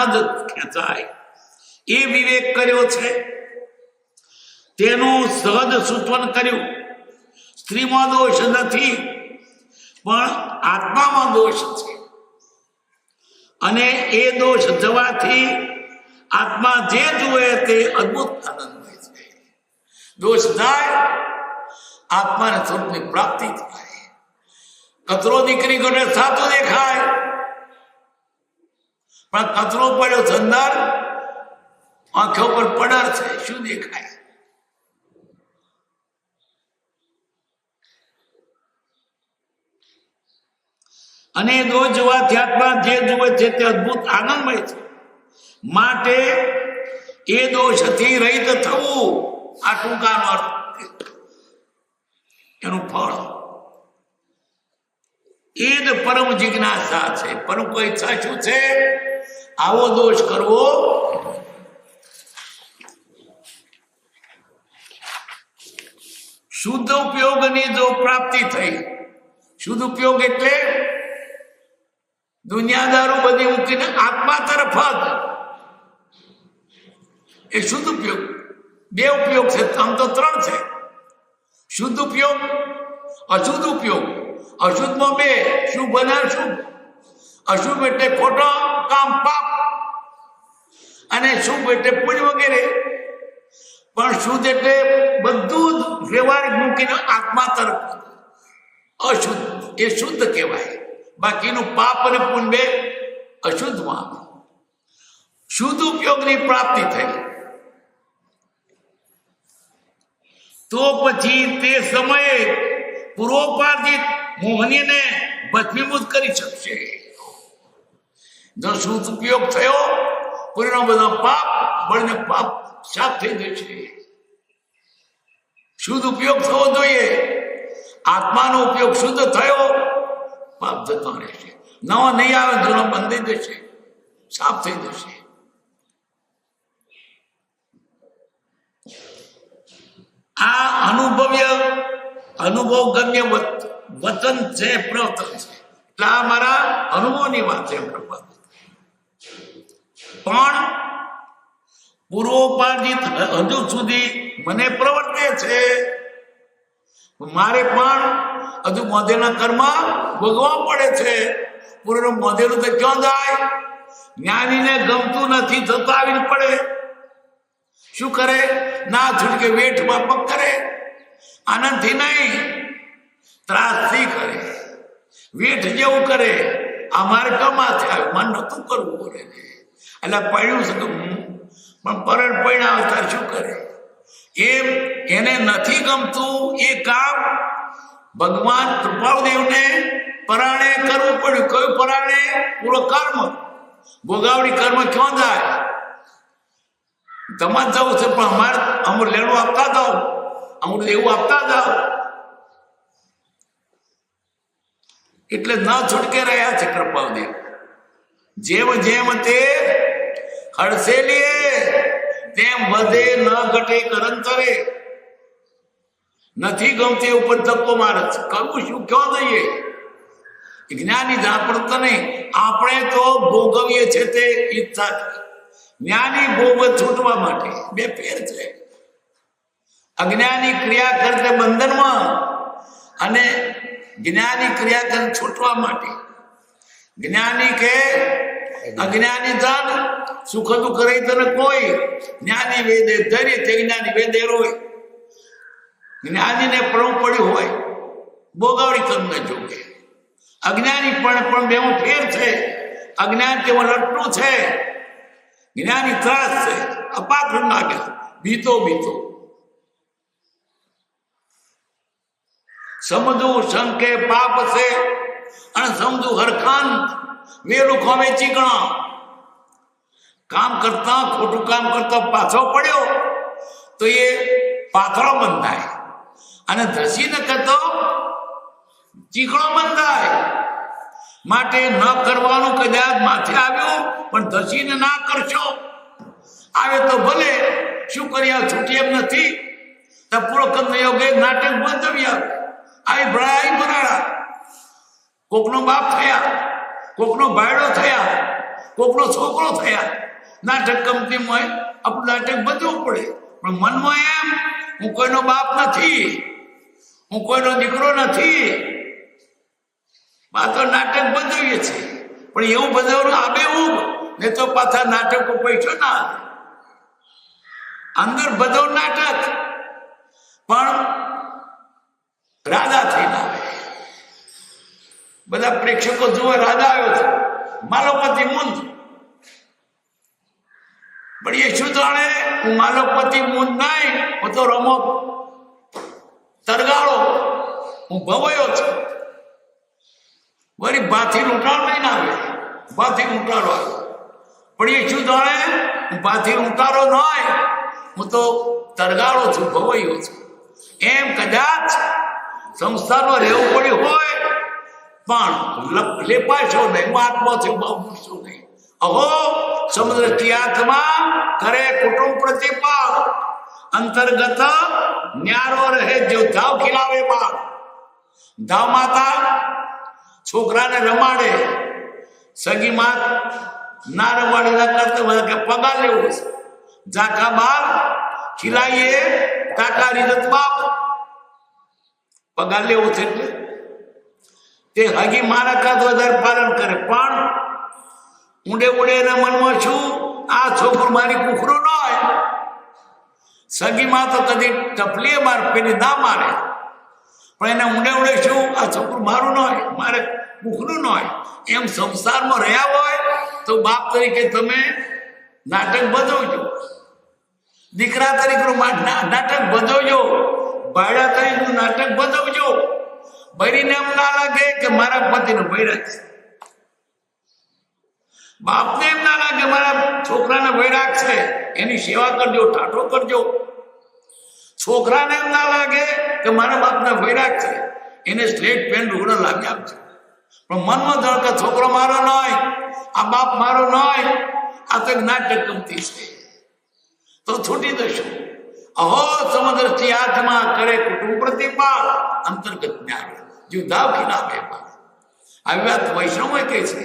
ખેંચાય એ વિવેક કર્યો છે, તેનું સહજ સૂચન કર્યું. સ્ત્રીમાં દોષ નથી પણ આત્મામાં દોષ છે અને એ દોષ જવાથી આત્મા જે જુએ તે અદભુત આનંદમય છે. દોષ જાય આત્માને સ્વરૂપની પ્રાપ્તિ થાય. કચરો દીકરી ગણે સાચો દેખાય પણ કચરો પડ્યો છે અંદર, આંખો પર પડર છે, શું દેખાય? અને દોષ જોવાથી આત્મા જે જુએ છે તે અદભુત આનંદમય છે. માટે એ દોષથી રહિત થવું આ ટૂંકાનો અર્થ, એનું ફળ એ જ પરમ જિજ્ઞાસા છે. પરમ કોઈ ઈચ્છા શું છે? આવો દોષ કરવો શુદ્ધ ઉપયોગની જો પ્રાપ્તિ થઈ. શુદ્ધ ઉપયોગ એટલે દુનિયાદારો બધી મૂકીને આત્મા તરફ જ, એ શુદ્ધ ઉપયોગ. બે ઉપયોગ છે, આમ તો ત્રણ છે: શુદ્ધ ઉપયોગ, અશુદ્ધ ઉપયોગ. અશુદ્ધમાં બે, શુભ અને અશુભ. અશુભ એટલે ખોટો કામ પાપ અને શુભ એટલે પુણ્ય વગેરે. પણ શુદ્ધ એટલે બધું જ વ્યવહારિક મૂકીને આત્મા તરફ. અશુદ્ધ એ શુદ્ધ કહેવાય, બાકીનું પાપ અને પુણ્ય બે અશુદ્ધમાં. શુદ્ધ ઉપયોગની પ્રાપ્તિ થઈ તો પછી તે સમયે પૂર્વોપાર્જિત મોહનીને ભસ્મીભૂત કરી શકશે. જો શુદ્ધ ઉપયોગ થયો, પૂર્ણ બધો પાપ બળને પાપ સાફ થઈ જશે. શુદ્ધ ઉપયોગ થવો જોઈએ. આત્માનો ઉપયોગ શુદ્ધ થયો, પાપ જતો રહેશે. નવો નહીં આવે, જૂનો બંધ થઈ જશે, સાફ થઈ જશે. આ અનુભવ ગમ્ય વચન છે, પ્રવચન છે. એટલે આ મારા અનુભવની વાત છે. પણ પૂર્વોપાર્જિત હજુ સુધી મને પ્રવર્તે છે. મારે પણ હજુ મોદેના કર્મ ભોગવવા પડે છે. પૂર્વ મોદેલું તો ક્યાં જાય? જ્ઞાનીને ગમતું નથી થતું આવીને પડે. શું કરે? ના છૂટકે વેઠમાં પગ કરે. આનંદથી નહીં, ત્રાસથી કરે, વેઠ જેવું કરે. અમારે કમાથી આવે, મન નતું કરવું બોલે એટલે પડ્યું છે તો પણ પરણ પડ્યા ત્યારે શું કરે? એમ એને નથી ગમતું એ કામ ભગવાન કૃપાળદેવને પરાણે કરવું પડ્યું. કયું પરાણે? પૂરો કર્મ. ભોગાવડી કર્મ ક્યાં જાય? તમારે જવું છે પણ અમારે અમર લેણું આપતા દો, અમર એવું આપતા જાઓ. એટલે ન છૂટકે રહ્યા છે કૃપાળદેવ. જેમ જેમ તે હડસેલીએ તેમ વધે ન ઘટે કરંતરે. નથી ગમતી ઉપર ધક્કો મારે છે. કરવું શું? ક્યાં જઈએ? જ્ઞાની જાણતો નહીં. આપણે તો ભોગવીએ છે તે ઈચ્છા. જ્ઞાની ભોગ છૂટવા માટે. બે ફેર છે. અજ્ઞાની ક્રિયા કરતે બંધનમાં અને જ્ઞાની ક્રિયા કરે છૂટવા માટે. જ્ઞાની કે અજ્ઞાની ધન સુખ દુઃખ રહી તને કોઈ. જ્ઞાની વેદે ધૈર્ય તે જ્ઞાની વેદે રોય. જ્ઞાનીને પરમ પડ્યું હોય ભોગાવડી કર્મ ન જોગે. અજ્ઞાની પણ બેમાં ફેર છે. અજ્ઞાન તેમાં રટનું છે. જ્ઞાની ત્રાસ છે. અપાકૃત લાગે બીતો બીતો. સમજવું શંકે પાપ છે અને સમજવું હરખાન વેલું ખોમે ચીકણા. કામ કરતા ખોટું કામ કરતા પાછો પડ્યો તો એ પાથરો બંધાય અને ધસી ન કરતો ચીકણો બંધાય. માટે ન કરવાનું કદાચ માથે આવ્યું પણ ધસીને ના કરશો. આવે તો ભલે, શું કર્યા છૂટી એમ નથી. તો પૂરો કર્મ યોગે નાટક બંધવી આવે. આવી ભણાઈ ભરાડા. કોકનો બાપ થયા, કોકનો ભાઈડો થયા, કોકનો છોકરો થયા. નાટક કંપનીમાં આપણું નાટક બધવું પડે. પણ મનમાં એમ, હું કોઈનો બાપ નથી, હું કોઈનો દીકરો નથી. પાછો નાટક બધવીએ છે. પણ એવું બધવાનું આવે એવું ને તો પાછા નાટકો પૈસો ના આવે. અંદર બધો નાટક પણ રાધા થઈને આવે. બધા પ્રેક્ષકો જુએ રાધા આવ્યો છે, માલોપતિ મુંજ. પણ એ શું જાણે? હું માલોપતિ મુંજ નહીં, હું તો રમો તરગાળો, હું ભવાયો છું. વળી ભાથી લૂંટાણો નહીં આવે, ભાથી લૂંટારો આવે. પણ એ શું જાણે? હું ભાથી લૂંટારો નહીં, હું તો તરગાળો છું, ભવાયો છું. એમ કદાચ સંસ્થામાં રહેવું પડ્યું હોય પણ લેપાશો નહીં, મહાત્મા થયું બહુ મૂકશું નહીં. અહો સમુદ્ર તિયાતમાં કરે કુટુંબ પ્રતિપાલ. અંતર્ગત ન્યારો રહે જો ધાવ ખીલાવે બાળ. ધાવ માતા છોકરાને રમાડે, સગી માત ના રમાડે ના કરતા કે પગાર લેવું છે. ઝાકા બાર ખીલાઈએ કાકા રીત બાપ. પગાર લેવો છે એટલે તે હગી મારા કાદ વધારે પાલન કરે. પણ ઊંડે ઊંડે એના મનમાં શું? આ છોકરું મારી કુખરું ન હોય. સગી માં તો કદી ટપલીએ માર પેલી ના મારે, પણ એને ઊંડે ઊંડે શું? આ છોકરું મારું ન હોય, મારે કુખરું ન હોય. એમ સંસારમાં રહ્યા હોય તો બાપ તરીકે તમે નાટક ભજવજો, દીકરા તરીકેનું નાટક ભજવજો, ભાડા તરીકેનું નાટક ભજવજો. બૈરીને એમ ના લાગે કે મારા પતિનો બૈરા છે. બાપને એમ ના લાગે મારા છોકરાને વૈરાગ છે, એની સેવા કરજો, ટાટો કરજો. છોકરાને એમ ના લાગે કે મારા બાપને વૈરાગ છે, એને સ્લેટ પેન રૂગડો લાવી આપજો. પણ મનમાં જાણ કે છોકરો મારો ન હોય, આ બાપ મારો ન હોય, આ તો નાટક ગમતી છે, તો છૂટી દઈશું. અહો સમુદ્ર હાથમાં કરે કુટુંબ પ્રતિપાલ. અંતર્ગત જ્ઞાન जुदा किना बेपार આવી વાત વૈષ્ણવ કહે છે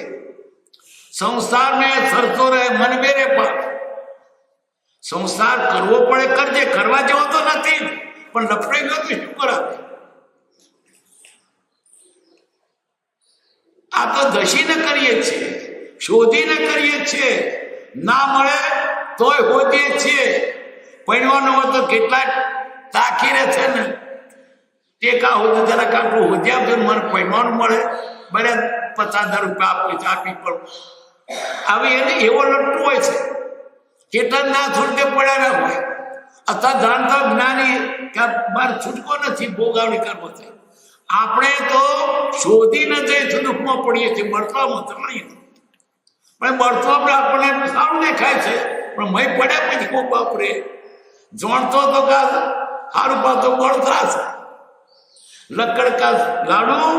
સંસાર में सरतो रहे मन मेरे पर સંસાર કરવો પડે કરજે કરવા જેવો તો નથી પણ લફડાઈ ગયો તો શું કરાવે આ તો દશીને કરીએ છીએ શોધીને કરીએ છીએ ના મળે તોય હોદીએ છીએ પૈણવાનું હોય તો કેટલાક તાકીને છે ને ટેકા હોદે જરા કાંકું હોદ્યા આપજો મને પૈણવાનું મળે બને 50,000 રૂપિયા આપી પણ હવે એને એવો લટ્ટુ હોય છે કેટલા ના છૂટકે પડ્યા ના હોય અથવા જાણતા જ્ઞાની કે મારે છૂટકો નથી ભોગાવણી કરવો છે આપણે તો શોધીને જઈ દુઃખમાં પડીએ છીએ મળવામાં ત્રણેય પણ મળતો આપણને સારું દેખાય છે પણ મય પડ્યા પછી ખૂબ બાપરે જોણતો તો કા સારું પાતો મળતા છે लकड़ का लाड़ू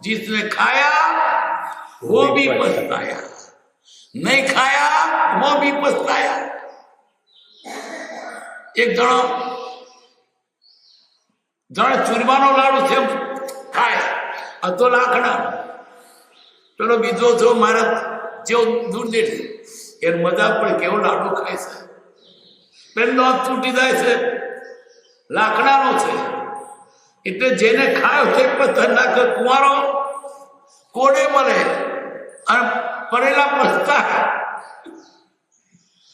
जिसने खाया वो भी पछताया नहीं खाया वो भी पछताया एक जण चूरमानो लाडू છે ખાય અતો લાકડા પેલો બીજો જો મારા જેવો દૂર દેઠ એ મજા પડે કેવો લાડુ ખાય છે પેલો તૂટી જાય છે લાકડાનો છે એટલે જેને ખાયો તે પથ્થર નાખે કુંવારો કોડે મળે અને પડેલા પછતા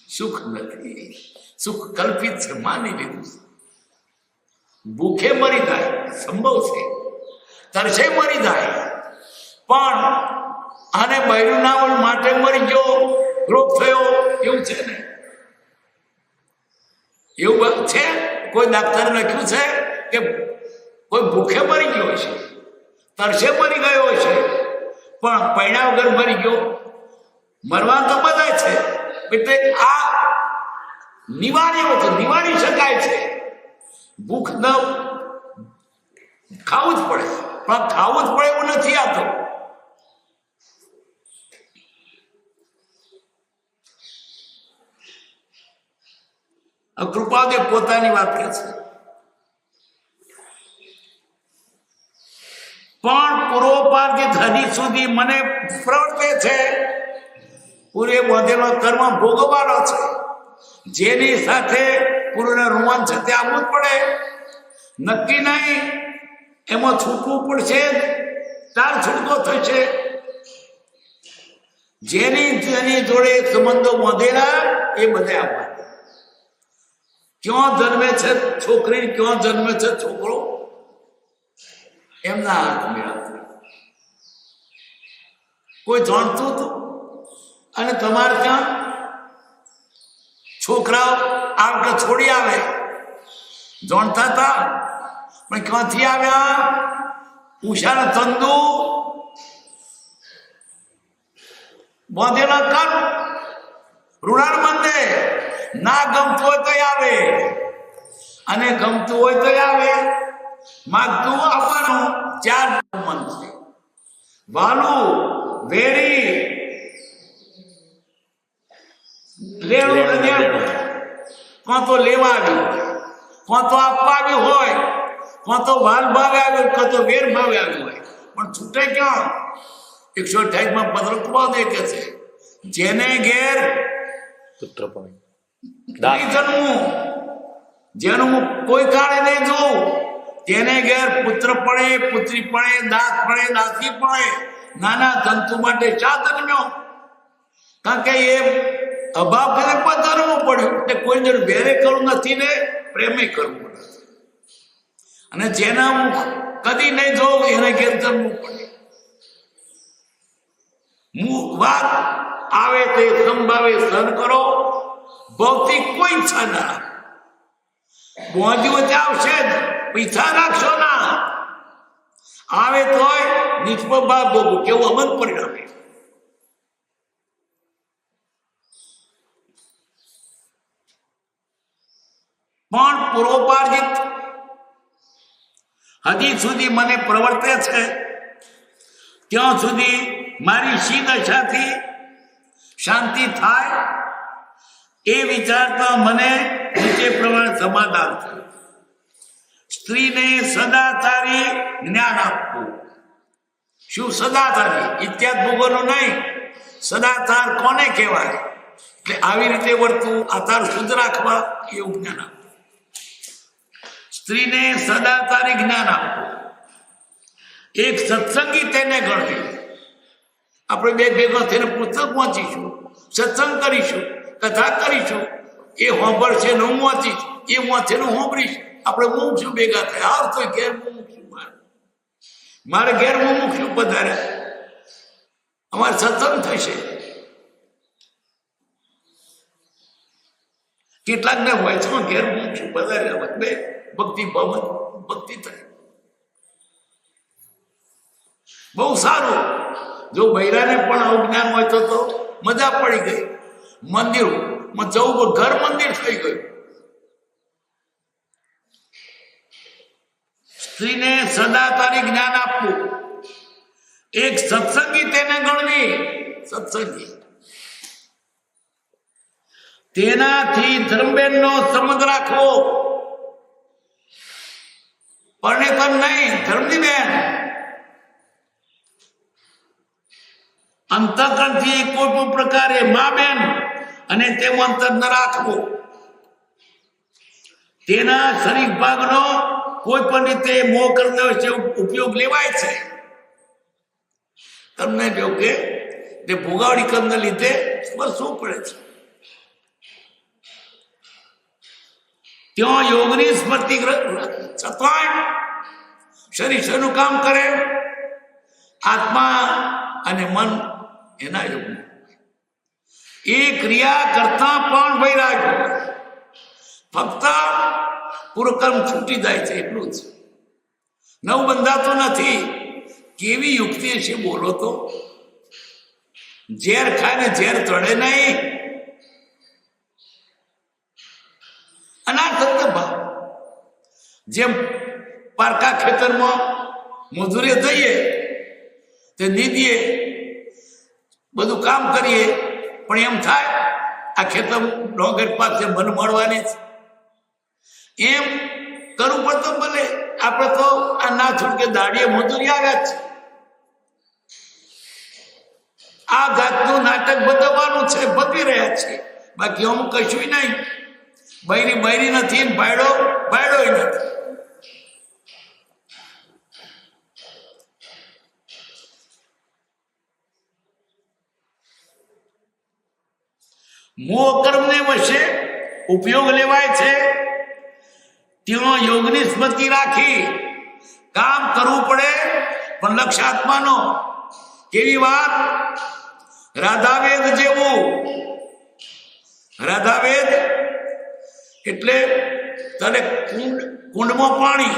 સુખ નથી સુખ કલ્પિત છે માની લીધું ભૂખે મરી જાય સંભવ છે તરસે મરી જાય પણ આને બૈરું ના હોય માટે મરી ગયો રોગ થયો એવું છે ને એવું છે કોઈ ડાક્ટરે લખ્યું છે કે કોઈ ભૂખે મરી ગયો છે તરસે મરી ગયો છે પણ પૈણા વગર મરી ગયો મરવા તો બધા છે એટલે આ નિવારી શકાય છે ભૂખ ન ખાવું જ પડે પણ ખાવું જ પડે એવું નથી આતો કૃપાદેવ પોતાની વાત કહે છે પણ પૂર્વોપાર્જિત હજી સુધી મને પ્રવર્તે છે પૂરે બાંધેલો કર્મ ભોગવવાનો છે જેની સાથે પૂર્વના રોમાંચ છે તે આવવું જ પડે નક્કી નહીં એમાં છૂટવું પડશે તાર છૂટકો થશે જેની જોડે સંબંધો બાંધેલા એ બધે આવવા ક્યાં જન્મે છે છોકરી ક્યાં જન્મે છે છોકરો એમના હાથ મેળવતા કોઈ જાણતું હતું અને તમારે ત્યાં છોકરાઓ આ છોડી આવે જાણતા હતા પણ ક્યાંથી આવ્યા ઉષાના તંદુ બાંધેલા કર ઋણાન મંદે ના ગમતું હોય તો આવે અને ગમતું હોય તો આવે માગતું આપવાનું ચાર મન છે વાલું વેરી લેવું કોણ તો લેવા આવ્યું કોણ તો આપવા આવ્યું હોય કોણ તો વાલ ભાવે આવ્યું કોણ તો વેર ભાવે આવ્યું હોય પણ છૂટે ક્યાં 128 પત્રક દે કે છે જેને ઘેર પુત્ર પણ જન્મું જેનું કોઈ કાળે નહીં જોઉં તેને ઘેર પુત્ર પડે પુત્રી પડે દાસ પડે દાસી પડે નાના જંતુ માટે ચા જન્મ્યો કારણ કે એ અભાવ કરે જન્મવું પડ્યું એટલે કોઈને વેરે કરવું નથી ને પ્રેમે કરવું પડે અને જેના મુખ કદી નહીં જોવું એને ઘેર જન્મવું પડે વાત આવે તે સંભાવે સહન કરો ભૌતિક કોઈ ઈચ્છા ના મોંઘી આવશે જ પૈસા રાખશો ના આવે તોય નિષ્ફળ ભાગ ભોગવું કેવું અમન પરિણામે પણ પૂર્વોપાર્જિત હજી સુધી મને પ્રવર્તે છે ત્યાં સુધી મારી શી દશાથી શાંતિ થાય એ વિચારતા મને નીચે પ્રમાણે સમાધાન થયું સ્ત્રીને સદાચારી જ્ઞાન આપવું. શું સદાચારી? ઇત્યાદ ભોગવનો નહીં. સદાચાર કોને કહેવાય? એટલે આવી રીતે વર્તવું, આચાર શુદ્ધ રાખવા, એવું જ્ઞાન આપવું. સ્ત્રીને સદાચારી જ્ઞાન આપવું. એક સત્સંગી તેને ગણવી. આપણે બે ભેગા થઈને પુસ્તક વાંચીશું, સત્સંગ કરીશું, કથા કરીશું, એ સાંભળશે ને હું વાંચીશ, એ વાંચે ને હું સાંભળીશ. આપણે મુમુક્ષુ ભેગા થાય. આવ તો ઘેર મુમુક્ષુ, મારે ઘેર મુમુક્ષુ પધારે, અમારે સત્સંગ થશે. કેટલાક ને વચમાં ઘેર મુમુક્ષુ પધારે, બે ભક્તિ ભાવ ભક્તિ થાય. બહુ સારું. જો બૈરાને પણ આવું જ્ઞાન હોય તો મજા પડી ગઈ. મંદિરમાં જવું, ઘર મંદિર થઈ ગયું. સ્ત્રીને સદાચારી જ્ઞાન આપવું. એક સત્સંગી તેને ગણવી. સત્સંગી તેનાથી ધર્મબેનનો સંબંધ રાખવો. પરણેતર નહીં, ધર્મની બેન. અંતઃકરણથી કોઈ પણ પ્રકારે મા બેન અને તેમ અંતર ન રાખવું. તેના શરીર ભાગનો કોઈ પણ રીતે મોહ કરનો ઉપયોગ લેવાય છે. તમને જો કે તે ભોગાવડી કરના લીધે શું પડે છે? ત્યાં યોગની સ્મૃતિ છતાંય શરીર શેનું કામ કરે? આત્મા અને મન એના યોગ. એ ક્રિયા કરતા પણ વૈરાગ હોય. ફક્ત પૂર્વકર્મ છૂટી જાય છે એટલું જ. નવ બંધાતો નથી. કેવી યુક્તિ છે બોલો તો? ઝેર ખાય ને ઝેર ચડે નહીં. અનાથ ભાવ. જેમ પારકા ખેતરમાં મજૂરી જઈએ તે નીદીએ, બધું કામ કરીએ, પણ એમ થાય આ ખેતર ડોંગર પાસે મન મળવાની જ. એમ કરવું પડતું. ભલે આપણે તો આ ના છૂટકે દાડીએ મજૂરી આવ્યા છે. આ જાતનું નાટક બતાવવાનું છે, બતાવી રહ્યા છે. બાકી અમુક કશું નહીં. બૈરી બૈરી નથી, ભાયડો ભાયડો નથી. મોહ કર્મને વશે ઉપયોગ લેવાય છે. ત્યાં યોગની સ્મૃતિ રાખી કામ કરવું પડે, પણ લક્ષ્ય આત્માનો. કેવી વાત! રાધાવેદ જેવું. રાધાવેદ એટલે તને કુંડમાં પાણી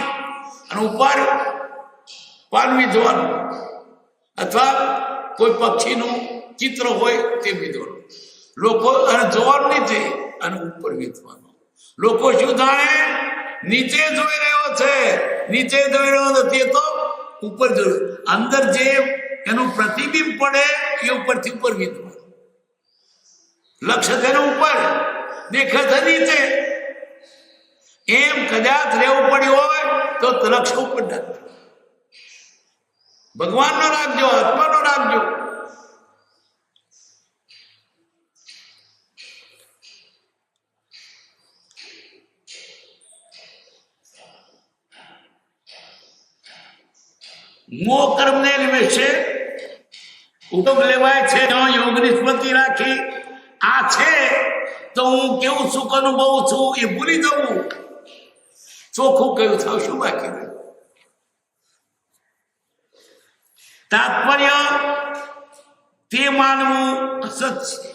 અને ઉપર પાનવી જોવાનું, અથવા કોઈ પક્ષીનું ચિત્ર હોય તે વિધવાનું. લોકો અને જોવાનું નથી અને ઉપર વેચવાનું. લોકો શું જાણે? નીચે જોઈ રહ્યો છે, નીચે જોઈ રહ્યો નથી, તો ઉપર જોયું. અંદર જે એનું પ્રતિબિંબ પડે એ ઉપરથી ઉપર વેચવાનું. લક્ષ્ય તેનું ઉપર, દેખે છે નીચે. એમ કદાચ રહેવું પડ્યું હોય તો લક્ષ્ય ઉપર રાખજો. ભગવાનનો રાખજો, આત્માનો રાખજો. મોહ કર્મને વિશે ઉપયોગ લેવાય છે. યોગની સ્મૃતિ રાખી આ છે તો હું કેવું સુખ અનુભવું છું એ ભૂલી જવું. ચોખ્ખું કયું થાવ શું બાકી રહ્યું? તાત્પર્ય તે માનવું અસત છે.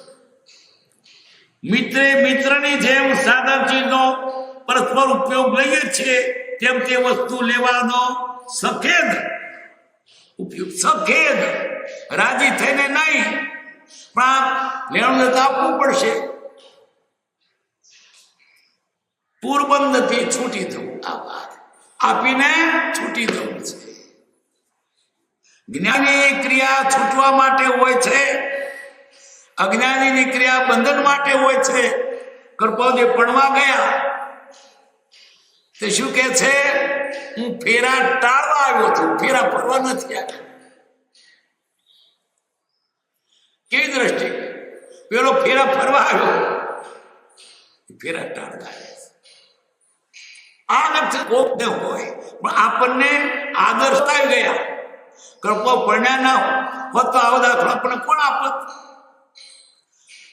મિત્રે મિત્રની જેમ સાદા ચીજનો પરસ્પર ઉપયોગ લઈએ છીએ, તેમ તે વસ્તુ લેવાનો સખેદ ઉપયોગ. સખેદ રાજી થઈને નહીં, પણ લેણું તો આપવું પડશે. પૂરબંધથી છૂટી જવું. આ વાત આપીને છૂટી જવું છે. જ્ઞાની ક્રિયા છૂટવા માટે હોય છે, અજ્ઞાનીની ક્રિયા બંધન માટે હોય છે. કરપોદે પડવા ગયા તે શું કે છે, હું ફેરા ટાળવા આવ્યો છું, ફેરા ફરવા નથી આવ્યો. કેવી દ્રષ્ટિ? પેલો ફેરા ફરવા આવ્યો, ફેરા ટાળવા આવ્યો. આ લક્ષ કોકને હોય, પણ આપણને આદર્શ આવી ગયા. કૃપો પરણ્યા ના હોત તો આવો દાખલો આપણને કોણ આપત?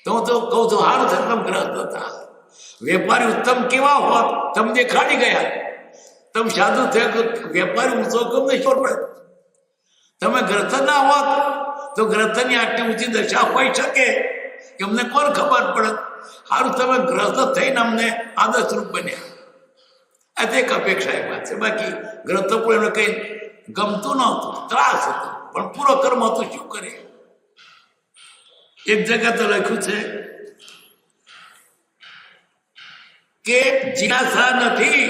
તો હું તો કહું છું, સારું ધર્મ ગ્રસ્ત હતા. વેપારી ઉત્તમ કેવા હોત, તમે દેખાડી ગયા. તમે સાધુ થયો, વેપારી ઊંચો કેમ નહીં છોડ પડે? તમે ગ્રસ્ત ના હોત તો ગ્રસ્તની આટલી ઊંચી દશા હોઈ શકે એમને કોણ ખબર પડે? સારું તમે ગ્રસ્ત થઈને અમને આદર્શરૂપ બન્યા. આ તો એક અપેક્ષા એ વાત છે. બાકી ગ્રસ્ત પણ એમને કઈ ગમતું નહોતું, ત્રાસ હતો, પણ પૂરો કર્મ હતું. શું કરે? એક જગ્યા તો લખ્યું છે કે જિજ્ઞાસા નથી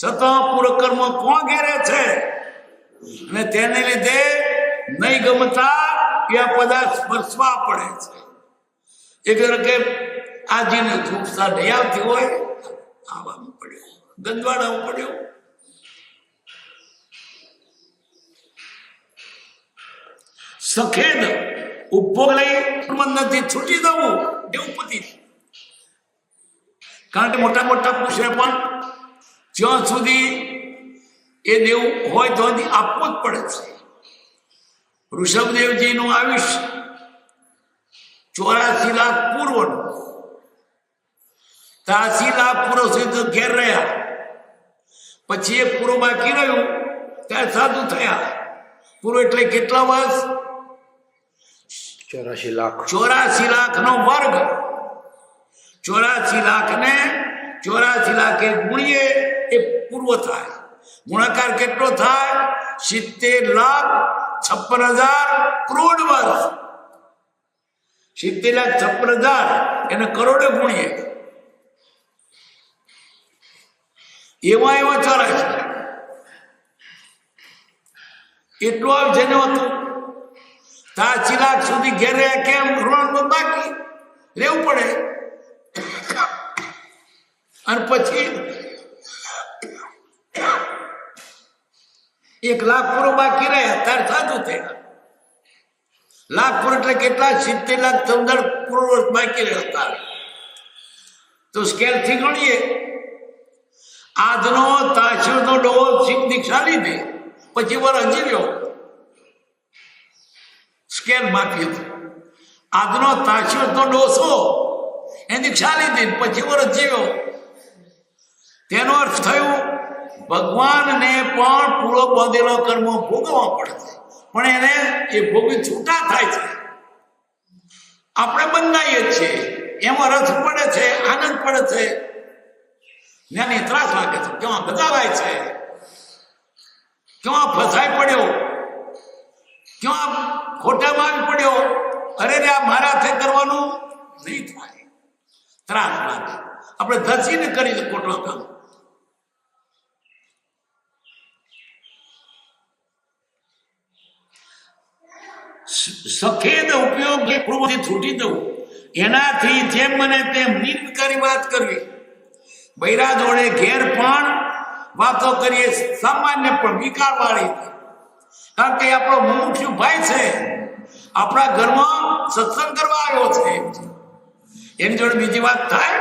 છતાં પૂરો કર્મ કોણ ઘેરે છે, અને તેને લીધે નહીં ગમતા એવા પદાર્થ સ્પર્શવા પડે છે. એટલે કે આ જેને ધૂપસા નહીં આવતી હોય, આવવાનું પડ્યું, ગંદવાડાવું પડ્યું. સખેદ ઉપભોગ લઈ નથી છૂટી દઉં દેવપતિ. કારણ કે મોટા મોટા પુરુષે પણ જ્યાં સુધી એ દેવ હોય તો આપવું જ પડે છે. ઋષભદેવજીનું આયુષ્ય 84 લાખ પૂર્વનું, 83 લાખ પૂર્વ સુધી ઘેર રહ્યા. પછી એક પૂર્વ બાકી રહ્યું, ત્યારે સાધુ થયા. પૂર્વ એટલે કેટલા વર્ષ? 84 લાખ. 84 લાખનો વર્ગ. 84 લાખને 84 લાખ ગુણીએ એ પૂર્વ થાય. ગુણાકાર કેટલો થાય? 70,56,000 કરોડ વર્ષ. 70,56,000 એને કરોડે ગુણીએ. એવા 84 એટલું આવે જેને હતું. 83 લાખ સુધી ઘેર રહ્યા. કેમ? ઋણ બાકી રહેવું પડે. અને પછી 1 લાખ પૂરો બાકી રહ્યા, ત્યારે સાધુ થયા. લાખ પૂરો એટલે કેટલા? 70,15,000 પૂરો બાકી રહ્યા તારે. તો સ્કેલ થી ગણીએ. આજનો 83નો ડોહો શીખ દીક્ષા લીધી, પછી વર્ષ જીવ્યો. સ્કેલ બાકી હતું. આજનો 83નો ડોસો એ દીક્ષા લીધી, પછી વર્ષ જીવ્યો. તેનો અર્થ થયું ભગવાનને પણ પૂરો બાંધેલો કર્મ ભોગવવા પડે છે, પણ એને એ ભોગવી છૂટા થાય છે. આપણે બંધાઈએ છીએ, એમાં રસ પડે છે, આનંદ પડે છે, જ્ઞાની ત્રાસ લાગે છે. ક્યાં ગજાવાય છે, ક્યાં ફસાઈ પડ્યો, ક્યાં ખોટામાં આવી પડ્યો. અરે રે, આ મારા હાથે કરવાનું નહીં થાય, ત્રાસ લાગે. આપણે ધસીને કરી દે ખોટો કામ. સખેદ ઉપયોગ પૂર્વથી છૂટી દઉં, એનાથી જેમ મને તેમ નિર્વિકારી વાત કરવી. બૈરા જોડે ઘેર પણ વાતો કરીએ, સામાન્ય પણ વિકાર વાળી. કારણ કે આપણો મુમુક્ષુ ભાઈ છે, આપણા ઘરમાં સત્સંગ કરવા આવ્યો છે, એની જોડે બીજી વાત થાય?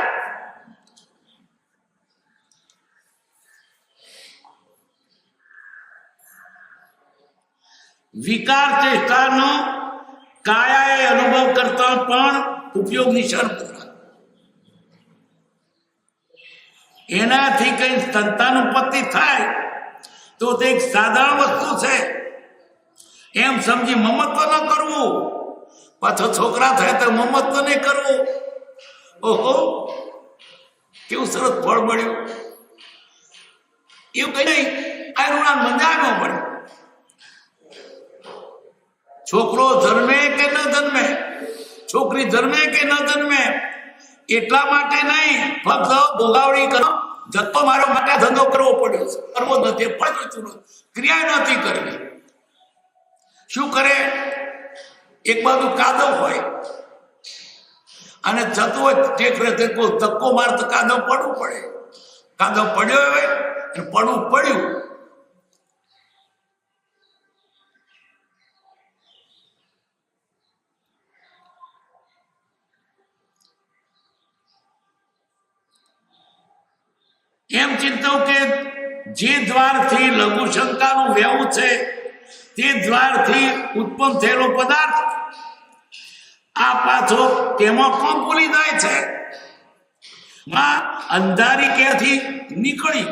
વિકાર ચેષ્ટાનો કાયાએ અનુભવ કરતા પણ ઉપયોગ નિશાન. એનાથી કઈ સંતાનોત્પત્તિ થાય તો તે એક સાધારણ વસ્તુ છે એમ સમજી મમત્વ ન કરવું. પાછો છોકરા થાય તો મમત્વ નહીં કરવું. ઓહો, કેવું સરસ ફળ મળ્યું. એવું કઈ નહીં, આ ઋણા મજા ન મળે. છોકરો જન્મે કે ન જન્મે, છોકરી જન્મે કે ન જન્મે, એટલા માટે નહીં, ફક્ત ભોગાવડી કરો. જતો મારો માટે ધંધો કરવો પડ્યો છે, કરવો નથી, પણ ક્રિયા નથી કરવી. શું કરે? એક બાજુ કાદવ હોય અને જતો હોય ટેક ધક્કો મારતો કાદવ પડવું પડે. કાદવ પડ્યો હોય અને પડવું પડ્યું. એમ ચિંતવું કે જે દ્વારથી લઘુ શંકાનું વહેવું છે તે દ્વારથી ઉત્પન્ન થયેલો પદાર્થ આ પાછો તેમાં કોણ ભૂલી જાય છે? અંધારી ક્યાંથી નીકળી,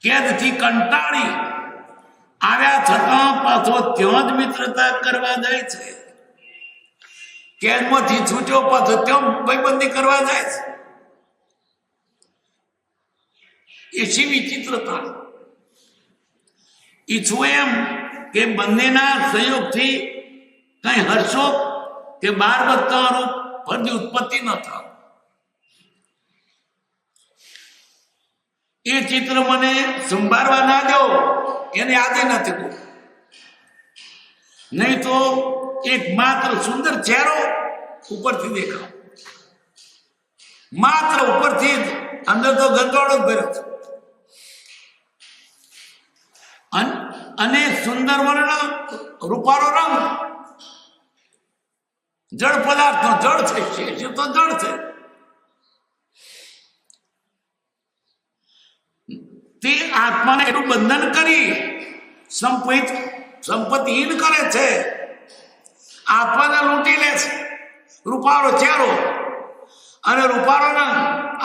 કેદથી કંટાળી આવ્યા છતાં પાછો ત્યાં જ મિત્રતા કરવા જાય છે. કેદમાંથી છૂટ્યો પાછો ત્યાં ભાઈબંધી કરવા જાય છે. એ શી વિચિત્રતા! ઈચ્છું એમ કે બંનેના સંયોગથી કઈ હર્ષો કે બાર બચ્ચાનો ફળની ઉત્પત્તિ ન થાય. એ ચિત્ર મને સંભાળવા ના દો, એને આજે નથી કહું. નહીં તો એક માત્ર સુંદર ચહેરો ઉપરથી દેખાવ, માત્ર ઉપરથી જ, અંદર તો ગંદોળો જ ભર્યો છે. અને સુંદર વર્ણ, રૂપાળો રંગ, જળ પદાર્થનો જળ છે, શેષ તો જળ છે. તે આત્માને એટલું બંધન કરી સંપત્તિહીન કરે છે, આત્માને લૂંટી લે છે. રૂપાળો ચહેરો અને રૂપાળો રંગ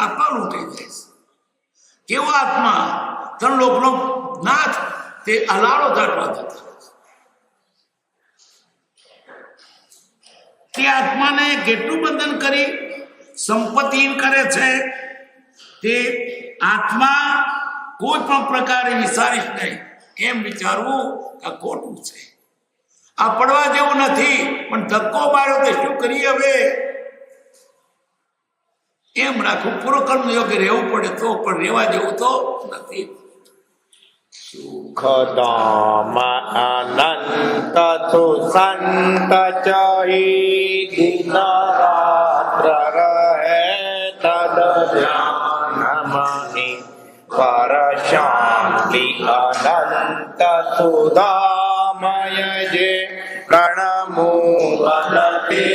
આત્મા લૂંટી જાય છે. કેવો આત્મા! ત્રણ લોકનો નાથ તે અલાળો ધારવા જતા. તે આત્માને કેટલું બંધન કરી સંપત્તિહીન કરે છે. તે આત્મા કોઈ પણ પ્રકારે વિચારીશ નહીં. એમ વિચારવું કે ખોટું છે, આ પડવા જેવું નથી, પણ ધક્કો માર્યો તો શું કરીએ હવે? એમ રાખવું પૂરો કર્મ યોગ્ય રહેવું પડે તો, પણ રહેવા જેવું તો નથી. સુખધામ અનંત સુસંત ચહી દિન રાત્ર રહે તદ ધ્યાનમહિ પર શાંતિ અનંત સુધામય જે પ્રણમો વદતે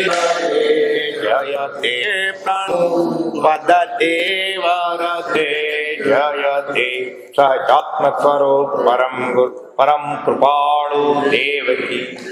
જયતે પ્રણુ વદતે વરતે જયતે સહજાત્મ સ્વરૂપ પરમ કૃપાળુ દેવકી.